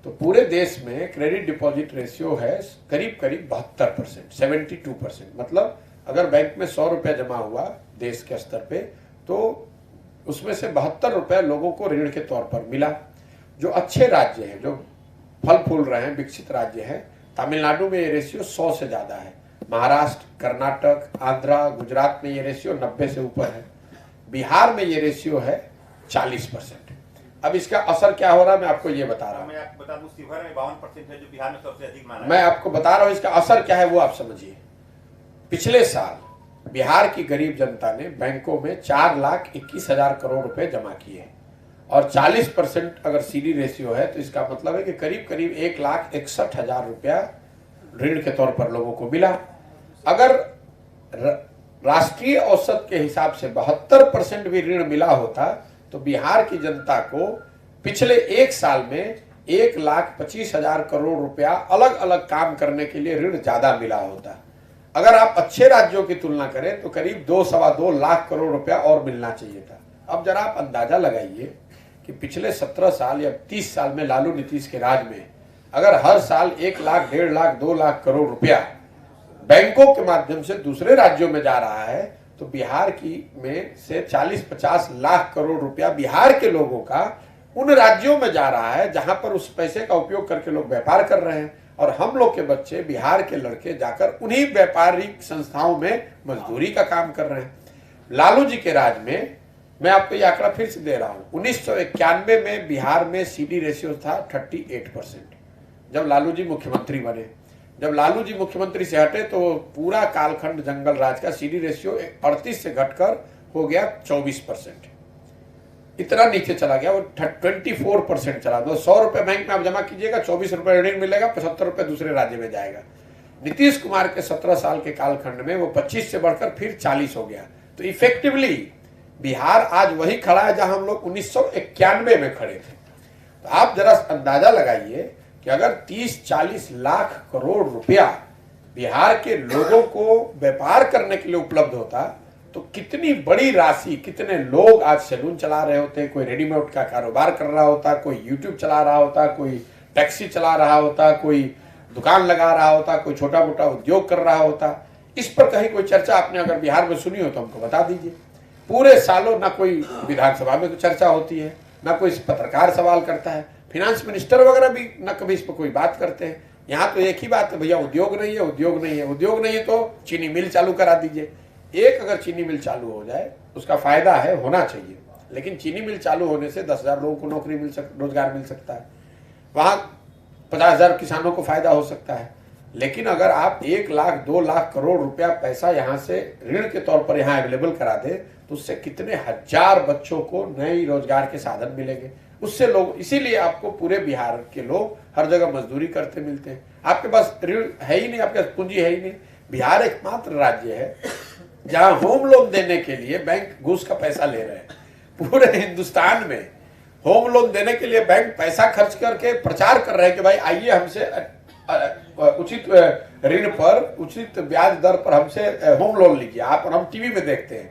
तो पूरे देश में क्रेडिट डिपॉजिट रेशियो है करीब 72%, 72%। मतलब अगर बैंक में 100 रुपया जमा हुआ देश के स्तर पे, तो उसमें से 72 रुपये लोगों को ऋण के तौर पर मिला। जो अच्छे राज्य हैं, जो फल फूल रहे हैं, विकसित राज्य हैं, तमिलनाडु में ये रेशियो 100 से ज्यादा है। महाराष्ट्र, कर्नाटक, आंध्रा, गुजरात में ये रेशियो 90 से ऊपर है। बिहार में ये रेशियो है 40%। अब इसका असर क्या हो रहा है मैं आपको ये बता रहा हूँ। मैं आपको बता दूं, शिवहर में 52% है जो बिहार में सबसे अधिक माना है। मैं आपको बता रहा हूँ इसका असर क्या है वो आप समझिए। पिछले साल बिहार की गरीब जनता ने बैंकों में 4,21,000 करोड़ रुपए जमा किए और 40% अगर सीडी रेशियो है तो इसका मतलब है कि करीब 1,61,000 रुपया ऋण के तौर पर लोगों को मिला। अगर राष्ट्रीय औसत के हिसाब से 72% भी ऋण मिला होता तो बिहार की जनता को पिछले 1 साल में 1,25,000 करोड़ रुपया अलग अलग काम करने के लिए ऋण ज्यादा मिला होता। अगर आप अच्छे राज्यों की तुलना करें तो करीब 2-2.25 लाख करोड़ रुपया और मिलना चाहिए था। अब जरा आप अंदाजा लगाइए कि पिछले 17 साल या 30 साल में लालू नीतीश के राज में अगर हर साल 1 लाख, 1.5 लाख, 2 लाख करोड़ रुपया बैंकों के माध्यम से दूसरे राज्यों में जा रहा है तो बिहार की में से 40-50 लाख करोड़ रुपया बिहार के लोगों का उन राज्यों में जा रहा है जहां पर उस पैसे का उपयोग करके लोग व्यापार कर रहे हैं और हम लोग के बच्चे, बिहार के लड़के जाकर उन्हीं व्यापारिक संस्थाओं में मजदूरी का काम कर रहे हैं। लालू जी के राज में, मैं आपको ये आंकड़ा फिर से दे रहा हूं, 1991 में बिहार में सीडी रेशियो था 38%। जब लालू जी मुख्यमंत्री बने, जब लालू जी मुख्यमंत्री से हटे तो पूरा कालखंड जंगल राज का सीडी रेशियो 38 से घटकर हो गया 24%। इतना नीचे चला गया, वो 24% चला। तो 100 रुपए बैंक में आप जमा कीजिएगा, 24 रुपए ऋण मिलेगा, 75 रुपए दूसरे राज्य में जाएगा। नीतीश कुमार के 17 साल के कालखंड में वो 25 से बढ़कर फिर 40 हो गया। तो इफेक्टिवली बिहार आज वही खड़ा है जहां हम लोग 1991 में खड़े थे। तो आप जरा अंदाजा लगाइए कि अगर 30-40 लाख करोड़ रुपया बिहार के लोगों को व्यापार करने के लिए उपलब्ध होता तो कितनी बड़ी राशि, कितने लोग आज सैलून चला रहे होते, कोई रेडीमेड का कारोबार कर रहा होता, कोई यूट्यूब चला रहा होता, कोई टैक्सी चला रहा होता, कोई दुकान लगा रहा होता, कोई छोटा मोटा उद्योग कर रहा होता। इस पर कहीं कोई चर्चा आपने अगर बिहार में सुनी हो तो हमको बता दीजिए। पूरे सालों ना कोई विधानसभा में चर्चा होती है, ना कोई पत्रकार सवाल करता है, फाइनेंस मिनिस्टर वगैरह भी ना कभी इस पर कोई बात करते हैं। यहाँ तो एक ही बात है, भैया उद्योग नहीं है, उद्योग नहीं है, उद्योग नहीं है तो चीनी मिल चालू करा दीजिए। एक अगर चीनी मिल चालू हो जाए उसका फायदा है, होना चाहिए, लेकिन चीनी मिल चालू होने से 10,000 लोगों को नौकरी रोजगार मिल सकता है, वहां 50,000 किसानों को फायदा हो सकता है। लेकिन अगर आप 1 लाख 2 लाख करोड़ रुपया पैसा यहाँ से ऋण के तौर पर यहाँ अवेलेबल करा दे तो उससे कितने हजार बच्चों को नए रोजगार के साधन मिलेंगे। उससे लोग, इसीलिए आपको पूरे बिहार के लोग हर जगह मजदूरी करते मिलते हैं। आपके पास ऋण है ही नहीं, आपके पास पूंजी है ही नहीं। बिहार एकमात्र राज्य है जहां होम लोन देने के लिए बैंक घूस का पैसा ले रहे हैं। पूरे हिंदुस्तान में होम लोन देने के लिए बैंक पैसा खर्च करके प्रचार कर रहे हैं कि भाई आइए हमसे उचित ऋण पर, उचित ब्याज दर पर हमसे होम लोन लीजिए आप। और हम टीवी में देखते हैं,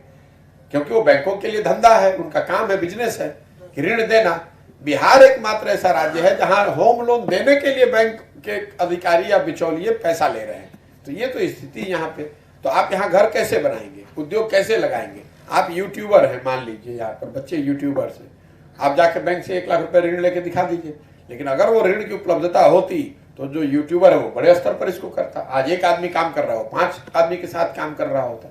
क्योंकि वो बैंकों के लिए धंधा है, उनका काम है, बिजनेस है कि ऋण देना। बिहार एकमात्र ऐसा राज्य है जहां होम लोन देने के लिए बैंक के अधिकारी या बिचौलिए पैसा ले रहे हैं। तो ये तो स्थिति यहाँ पे। तो आप यहाँ घर कैसे बनाएंगे, उद्योग कैसे लगाएंगे? आप यूट्यूबर हैं, मान लीजिए यहाँ पर बच्चे यूट्यूबर्स हैं, आप जाकर बैंक से 1 लाख रुपए ऋण लेके दिखा दीजिए। लेकिन अगर वो ऋण की उपलब्धता होती तो जो यूट्यूबर है वो बड़े स्तर पर इसको करता। आज एक आदमी काम कर रहा हो, 5 आदमी के साथ काम कर रहा होता।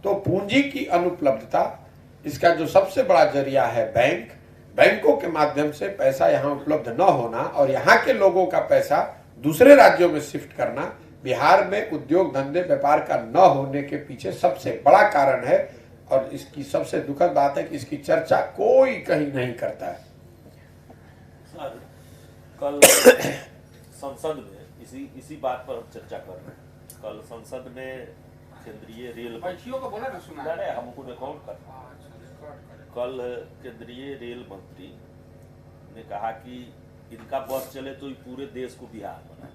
तो पूंजी की अनुपलब्धता, इसका जो सबसे बड़ा जरिया है बैंक, बैंकों के माध्यम से पैसा यहाँ उपलब्ध न होना और यहाँ के लोगों का पैसा दूसरे राज्यों में शिफ्ट करना, बिहार में उद्योग धंधे व्यापार का न होने के पीछे सबसे बड़ा कारण है। और इसकी सबसे दुखद बात है कि इसकी चर्चा कोई कहीं नहीं करता है। सर, कल संसद में इसी बात पर हम चर्चा कर रहे हैं। कल संसद में केंद्रीय रेल बैठियों को बोला ना, सुना नहीं, हमको रिकॉर्ड कर। कल केंद्रीय रेल मंत्री ने कहा कि इनका बस चले तो पूरे देश को बिहार बना।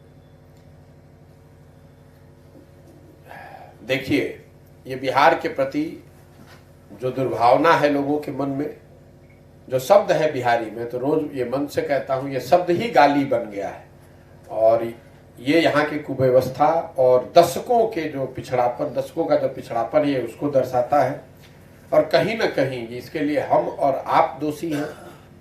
देखिए, ये बिहार के प्रति जो दुर्भावना है लोगों के मन में, जो शब्द है बिहारी में, तो रोज ये मन से कहता हूं, ये शब्द ही गाली बन गया है। और ये यहाँ की कुव्यवस्था और दशकों के जो पिछड़ापन, दशकों का जो पिछड़ापन है उसको दर्शाता है। और कहीं ना कहीं इसके लिए हम और आप दोषी हैं।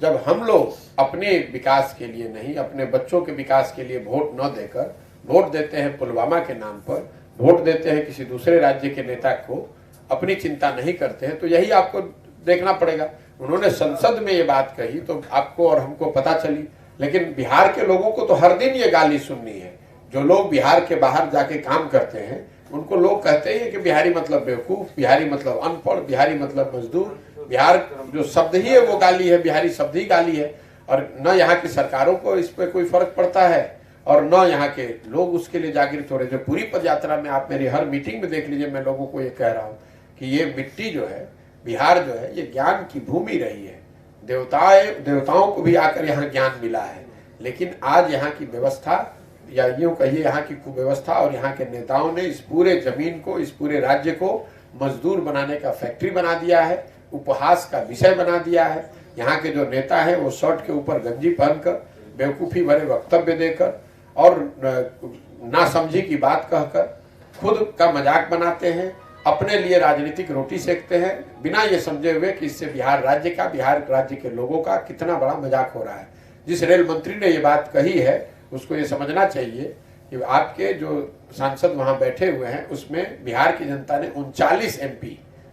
जब हम लोग अपने विकास के लिए नहीं, अपने बच्चों के विकास के लिए वोट न देकर, वोट देते हैं पुलवामा के नाम पर, वोट देते हैं किसी दूसरे राज्य के नेता को, अपनी चिंता नहीं करते हैं, तो यही आपको देखना पड़ेगा। उन्होंने संसद में ये बात कही तो आपको और हमको पता चली, लेकिन बिहार के लोगों को तो हर दिन ये गाली सुननी है। जो लोग बिहार के बाहर जाके काम करते हैं उनको लोग कहते हैं कि बिहारी मतलब बेवकूफ, बिहारी मतलब अनपढ़, बिहारी मतलब मजदूर। बिहार जो शब्द ही है वो गाली है, बिहारी शब्द ही गाली है। और न यहाँ की सरकारों को इस पर कोई फर्क पड़ता है और न यहाँ के लोग उसके लिए जागृत हो रहे। जो पूरी पद यात्रा में आप मेरी हर मीटिंग में देख लीजिए, मैं लोगों को ये कह रहा हूँ कि ये मिट्टी जो है, बिहार जो है, ये ज्ञान की भूमि रही है। देवताओं को भी आकर यहाँ ज्ञान मिला है। लेकिन आज यहाँ की व्यवस्था, या यूं कहिए यहाँ की कुव्यवस्था और यहाँ के नेताओं ने इस पूरे जमीन को, इस पूरे राज्य को मजदूर बनाने का फैक्ट्री बना दिया है, उपहास का विषय बना दिया है। यहाँ के जो नेता हैं वो शर्ट के ऊपर गंजी पहनकर, बेवकूफ़ी भरे वक्तव्य देकर और नासमझी की बात कहकर खुद का मजाक बनाते हैं, अपने लिए राजनीतिक रोटी सेकते हैं, बिना ये समझे हुए कि इससे बिहार राज्य का, बिहार राज्य के लोगों का कितना बड़ा मजाक हो रहा है। जिस रेल मंत्री ने ये बात कही है उसको ये समझना चाहिए कि आपके जो सांसद वहां बैठे हुए हैं उसमें बिहार की जनता ने 39 MP,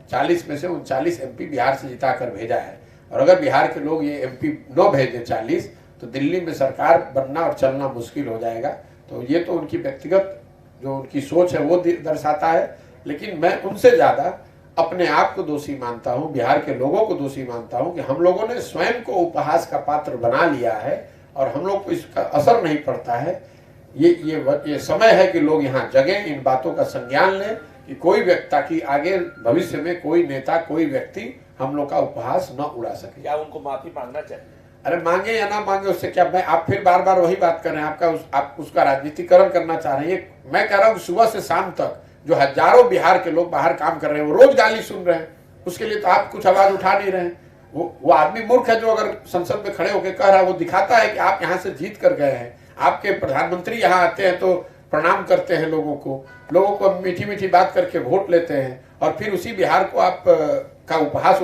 40 में से 39 MP बिहार से जिताकर भेजा है। और अगर बिहार के लोग ये MP न भेजें 40, तो दिल्ली में सरकार बनना और चलना मुश्किल हो जाएगा। तो ये तो उनकी व्यक्तिगत जो उनकी सोच है वो दर्शाता है। लेकिन मैं उनसे ज़्यादा अपने आप को दोषी मानता हूं, बिहार के लोगों को दोषी मानता हूं कि हम लोगों ने स्वयं को उपहास का पात्र बना लिया है और हम लोग को इसका असर नहीं पड़ता है। ये समय है कि लोग यहाँ जगें, इन बातों का संज्ञान लें कि कोई व्यक्ति की आगे भविष्य में कोई नेता, कोई व्यक्ति हम लोग का उपहास न उड़ा सके। क्या उनको माफी मांगना चाहिए? अरे मांगे या ना मांगे उससे क्या, मैं आप फिर बार बार वही बात कर रहे हैं, आप उसका राजनीतिकरण करना चाह रहे हैं। मैं कह रहा हूँ सुबह से शाम तक जो हजारों बिहार के लोग बाहर काम कर रहे हैं वो रोज गाली सुन रहे हैं, उसके लिए तो आप कुछ आवाज उठा नहीं रहे हैं। वो आदमी मूर्ख है जो अगर संसद में खड़े होकर कह रहा है, वो दिखाता है कि आप यहाँ से जीत कर गए हैं। आपके प्रधानमंत्री यहाँ आते हैं तो प्रणाम करते हैं लोगों को मीठी मीठी बात करके वोट लेते हैं और फिर उसी बिहार को आप का उपहास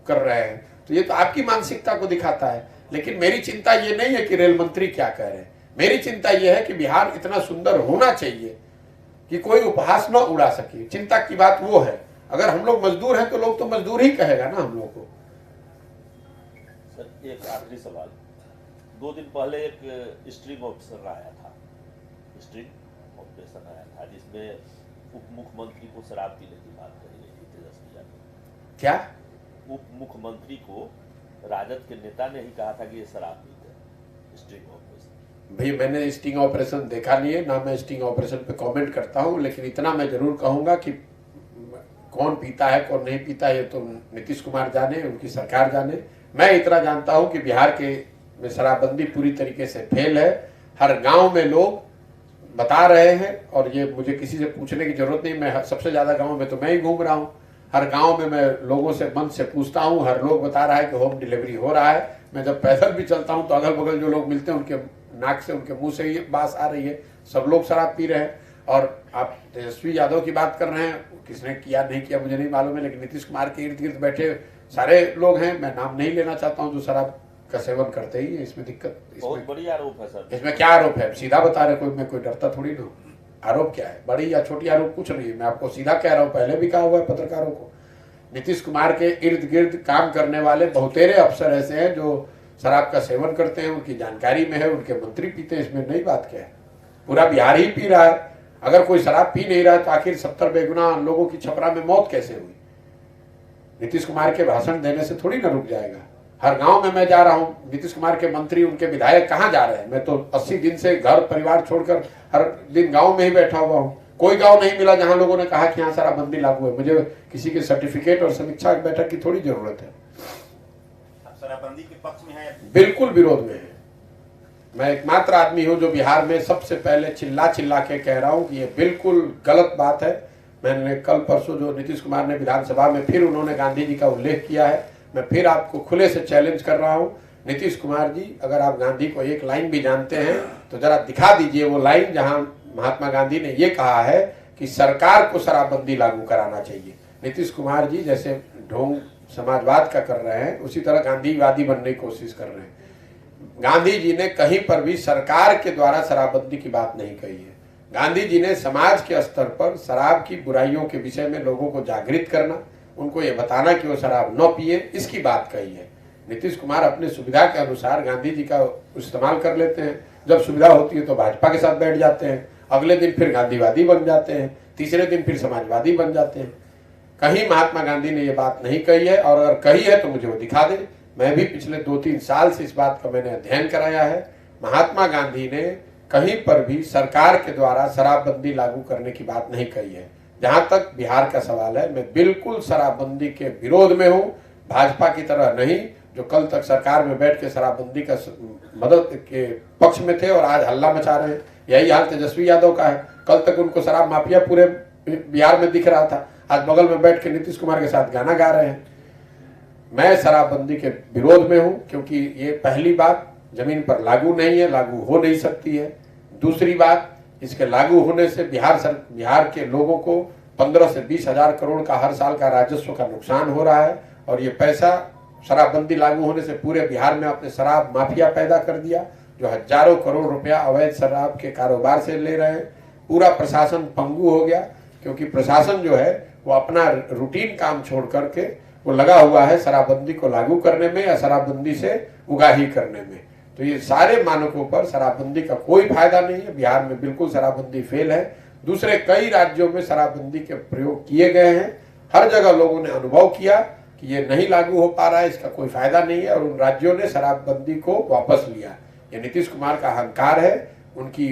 कर रहे हैं। तो ये तो आपकी मानसिकता को दिखाता है। लेकिन मेरी चिंता ये नहीं है कि रेल मंत्री क्या कह रहे हैं, मेरी चिंता ये है कि बिहार इतना सुंदर होना चाहिए कि कोई उपहास न उड़ा सके। चिंता की बात वो है। अगर हम लोग मजदूर हैं तो लोग तो मजदूर ही कहेगा ना हम लोग को। सर एक आखिरी सवाल, 2 दिन पहले एक स्ट्रिंग ऑपरेशन आया था, जिसमें उप मुख्यमंत्री को शराब पीने की बात कही गई थी तेजस्वी यादव। क्या उप मुख्यमंत्री को राजद के नेता ने ही कहा था कि ये शराब पीते हैं? स्ट्रिंग ऑपरेशन भाई मैंने स्टिंग ऑपरेशन देखा नहीं है ना, मैं स्टिंग ऑपरेशन पे कमेंट करता हूं, लेकिन इतना मैं जरूर कहूंगा कि कौन पीता है कौन नहीं पीता ये तो नीतीश कुमार जाने, उनकी सरकार जाने। मैं इतना जानता हूं कि बिहार के में शराबबंदी पूरी तरीके से फेल है। हर गांव में लोग बता रहे हैं और ये मुझे किसी से पूछने की जरूरत नहीं, मैं सबसे ज्यादा गाँव में तो मैं ही घूम रहा हूँ। हर गांव में मैं लोगों से मन से पूछता हूँ, हर लोग बता रहा है कि होम डिलीवरी हो रहा है। मैं जब पैदल भी चलता हूँ तो अगल बगल जो लोग मिलते हैं उनके नाक से उनके मुंह से ये बात आ रही है, सब लोग शराब पी रहे हैं। और आप तेजस्वी यादव की बात कर रहे हैं, किसने किया नहीं किया मुझे नहीं मालूम है, लेकिन नीतीश कुमार के इर्द गिर्द बैठे सारे लोग हैं, मैं नाम नहीं लेना चाहता हूँ, जो शराब का सेवन करते ही है। इसमें दिक्कत, बहुत बड़ी आरोप है सर। इसमें क्या आरोप है? सीधा बता रहे, कोई मैं कोई डरता थोड़ी ना। आरोप क्या है? बड़ी या छोटी आरोप कुछ नहीं है, मैं आपको सीधा कह रहा हूँ, पहले भी कहा हुआ है पत्रकारों को। नीतीश कुमार के इर्द गिर्द काम करने वाले बहुतेरे अफसर ऐसे हैं जो शराब का सेवन करते हैं, उनकी जानकारी में है, उनके मंत्री पीते हैं। इसमें नई बात क्या है? पूरा बिहार ही पी रहा है। अगर कोई शराब पी नहीं रहा है तो आखिर 70 बेगुनाह लोगों की छपरा में मौत कैसे हुई? नीतीश कुमार के भाषण देने से थोड़ी ना रुक जाएगा। हर गांव में मैं जा रहा हूं, नीतीश कुमार के मंत्री उनके विधायक कहाँ जा रहे हैं? मैं तो 80 दिन से घर परिवार छोड़कर हर दिन गांव में ही बैठा हुआ हूँ। कोई गांव नहीं मिला जहां लोगों ने कहा कि यहाँ शराबबंदी लागू है। मुझे किसी के सर्टिफिकेट और समीक्षा बैठक की थोड़ी जरूरत है। शराबबंदी के पक्ष में है? बिल्कुल विरोध में है। मैं एकमात्र आदमी हूं जो बिहार में सबसे पहले चिल्ला चिल्ला के कह रहा हूं कि ये बिल्कुल गलत बात है। मैंने कल परसों जो नीतीश कुमार ने विधानसभा में फिर उन्होंने गांधी जी का उल्लेख किया है, मैं फिर आपको खुले से चैलेंज कर रहा हूं, नीतीश कुमार जी अगर आप गांधी को एक लाइन भी जानते हैं तो जरा दिखा दीजिए वो लाइन जहां महात्मा गांधी ने ये कहा है कि सरकार को शराबबंदी लागू कराना चाहिए। नीतीश कुमार जी जैसे ढोंग समाजवाद का कर रहे हैं उसी तरह गांधीवादी बनने की कोशिश कर रहे हैं। गांधी जी ने कहीं पर भी सरकार के द्वारा शराबबंदी की बात नहीं कही है। गांधी जी ने समाज के स्तर पर शराब की बुराइयों के विषय में लोगों को जागृत करना, उनको ये बताना कि वो शराब न पिए, इसकी बात कही है। नीतीश कुमार अपने सुविधा के अनुसार गांधी जी का इस्तेमाल कर लेते हैं। जब सुविधा होती है तो भाजपा के साथ बैठ जाते हैं, अगले दिन फिर गांधीवादी बन जाते हैं, तीसरे दिन फिर समाजवादी बन जाते हैं। कहीं महात्मा गांधी ने ये बात नहीं कही है, और अगर कही है तो मुझे वो दिखा दे। मैं भी पिछले 2-3 साल से इस बात का मैंने अध्ययन कराया है। महात्मा गांधी ने कहीं पर भी सरकार के द्वारा शराबबंदी लागू करने की बात नहीं कही है। जहां तक बिहार का सवाल है, मैं बिल्कुल शराबबंदी के विरोध में हूं, भाजपा की तरह नहीं जो कल तक सरकार में बैठ के शराबबंदी का मदद के पक्ष में थे और आज हल्ला मचा रहे हैं। यही हाल तेजस्वी यादव का है। कल तक उनको शराब माफिया पूरे बिहार में दिख रहा था, आज बगल में बैठ के नीतीश कुमार के साथ गाना गा रहे हैं। मैं शराबबंदी के विरोध में हूं क्योंकि ये पहली बात जमीन पर लागू नहीं है, लागू हो नहीं सकती है। दूसरी बात, इसके लागू होने से बिहार के लोगों को 15 से 20 हजार करोड़ का हर साल का राजस्व का नुकसान हो रहा है, और ये पैसा शराबबंदी लागू होने से पूरे बिहार में आपने शराब माफिया पैदा कर दिया जो हजारों करोड़ रुपया अवैध शराब के कारोबार से ले रहे हैं। पूरा प्रशासन पंगु हो गया क्योंकि प्रशासन जो है वो अपना रूटीन काम छोड़ करके वो लगा हुआ है शराबबंदी को लागू करने में या शराबबंदी से उगाही करने में। तो ये सारे मानकों पर शराबबंदी का कोई फायदा नहीं है। बिहार में बिल्कुल शराबबंदी फेल है। दूसरे कई राज्यों में शराबबंदी के प्रयोग किए गए हैं हर जगह लोगों ने अनुभव किया कि ये नहीं लागू हो पा रहा है, इसका कोई फायदा नहीं है, और उन राज्यों ने शराबबंदी को वापस लिया। ये नीतीश कुमार का अहंकार है, उनकी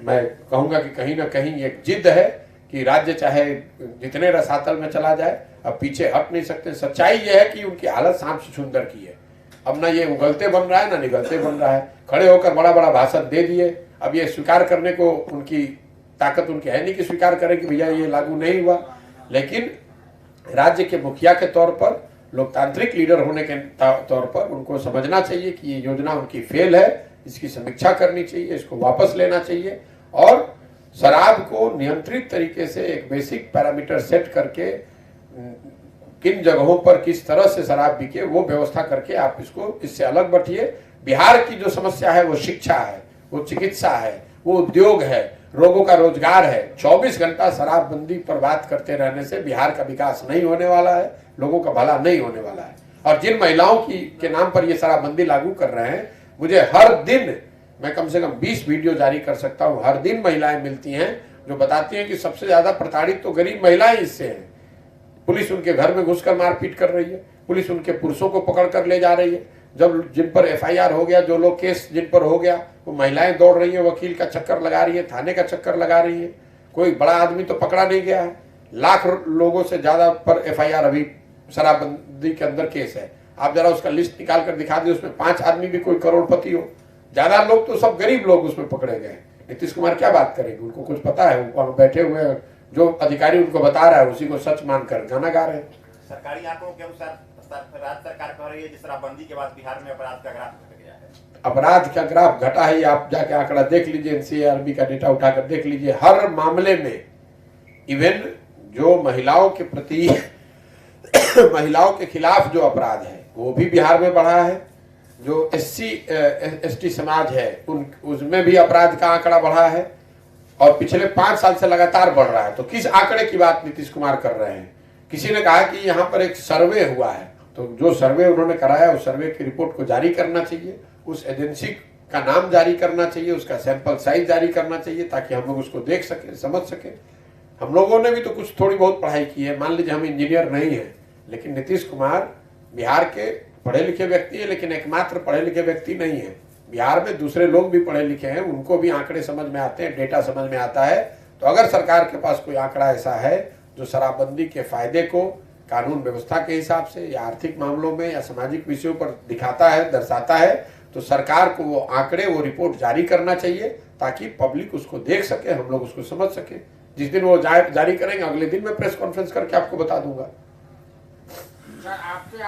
मैं कहूंगा कि कहीं ना कहीं एक जिद है कि राज्य चाहे जितने रसातल में चला जाए, अब पीछे हट नहीं सकते। सच्चाई ये है कि उनकी हालत सांप से छुंदर की है। अब ना ये उगलते बन रहा है ना निगलते बन रहा है। खड़े होकर बड़ा बड़ा भाषण दे दिए, अब ये स्वीकार करने को उनकी ताकत उनकी है नहीं कि स्वीकार करें कि भैया ये लागू नहीं हुआ। लेकिन राज्य के मुखिया के तौर पर, लोकतांत्रिक लीडर होने के तौर पर उनको समझना चाहिए कि ये योजना उनकी फेल है, इसकी समीक्षा करनी चाहिए, इसको वापस लेना चाहिए और शराब को नियंत्रित तरीके से एक बेसिक पैरामीटर सेट करके किन जगहों पर किस तरह से शराब बिके वो व्यवस्था करके आप इसको इससे अलग बैठिए। बिहार की जो समस्या है वो शिक्षा है, वो चिकित्सा है, वो उद्योग है, लोगों का रोजगार है। 24 घंटा शराबबंदी पर बात करते रहने से बिहार का विकास नहीं होने वाला है, लोगों का भला नहीं होने वाला है। और जिन महिलाओं के नाम पर ये शराबबंदी लागू कर रहे हैं, मुझे हर दिन मैं कम से कम 20 वीडियो जारी कर सकता हूँ। हर दिन महिलाएं मिलती हैं जो बताती हैं कि सबसे ज्यादा प्रताड़ित तो गरीब महिलाएं इससे हैं। पुलिस उनके घर में घुसकर मारपीट कर रही है, पुलिस उनके पुरुषों को पकड़ कर ले जा रही है। जब जिन पर FIR हो गया, जो लोग केस जिन पर हो गया, वो महिलाएं दौड़ रही है, वकील का चक्कर लगा रही है, थाने का चक्कर लगा रही है। कोई बड़ा आदमी तो पकड़ा नहीं गया है। लाख लोगों से ज्यादा पर FIR अभी शराबबंदी के अंदर केस है। आप जरा उसका लिस्ट निकाल कर दिखा दिए, उसमें 5 आदमी भी कोई करोड़पति हो। ज्यादा लोग तो सब गरीब लोग उसमें पकड़े गए। नीतीश कुमार क्या बात करेंगे? उनको कुछ पता है? वो बैठे हुए हैं, जो अधिकारी उनको बता रहा है उसी को सच मानकर गाना गा रहे हैं। सरकारी आंकड़ों के अनुसार राज्य सरकार कह रही है कि शराबबंदी के बाद बिहार में अपराध का ग्राफ घट गया है। अपराध का ग्राफ घटा है, आप जाके आंकड़ा देख लीजिए, NCARB का डेटा उठाकर देख लीजिए। हर मामले में इवन जो महिलाओं के प्रति महिलाओं के खिलाफ जो अपराध है वो भी बिहार में बढ़ा है। जो SC ST समाज है उसमें भी अपराध का आंकड़ा बढ़ा है और पिछले 5 साल से लगातार बढ़ रहा है। तो किस आंकड़े की बात नीतीश कुमार कर रहे हैं? किसी ने कहा कि यहाँ पर एक सर्वे हुआ है, तो जो सर्वे उन्होंने कराया उस सर्वे की रिपोर्ट को जारी करना चाहिए, उस एजेंसी का नाम जारी करना चाहिए, उसका सैंपल साइज जारी करना चाहिए ताकि हम लोग उसको देख सके, समझ सके। हम लोगों ने भी तो कुछ थोड़ी बहुत पढ़ाई की है। मान लीजिए हम इंजीनियर नहीं है, लेकिन नीतीश कुमार बिहार के पढ़े लिखे व्यक्ति है, लेकिन एकमात्र पढ़े लिखे व्यक्ति नहीं है। बिहार में दूसरे लोग भी पढ़े लिखे हैं, उनको भी आंकड़े समझ में आते हैं, डेटा समझ में आता है। तो अगर सरकार के पास कोई आंकड़ा ऐसा है जो शराबबंदी के फायदे को कानून व्यवस्था के हिसाब से या आर्थिक मामलों में या सामाजिक विषयों पर दिखाता है, दर्शाता है, तो सरकार को वो आंकड़े, वो रिपोर्ट जारी करना चाहिए ताकि पब्लिक उसको देख सके, हम लोग उसको समझ सके। जिस दिन वो जारी करेंगे अगले दिन मैं प्रेस कॉन्फ्रेंस करके आपको बता दूंगा। आपके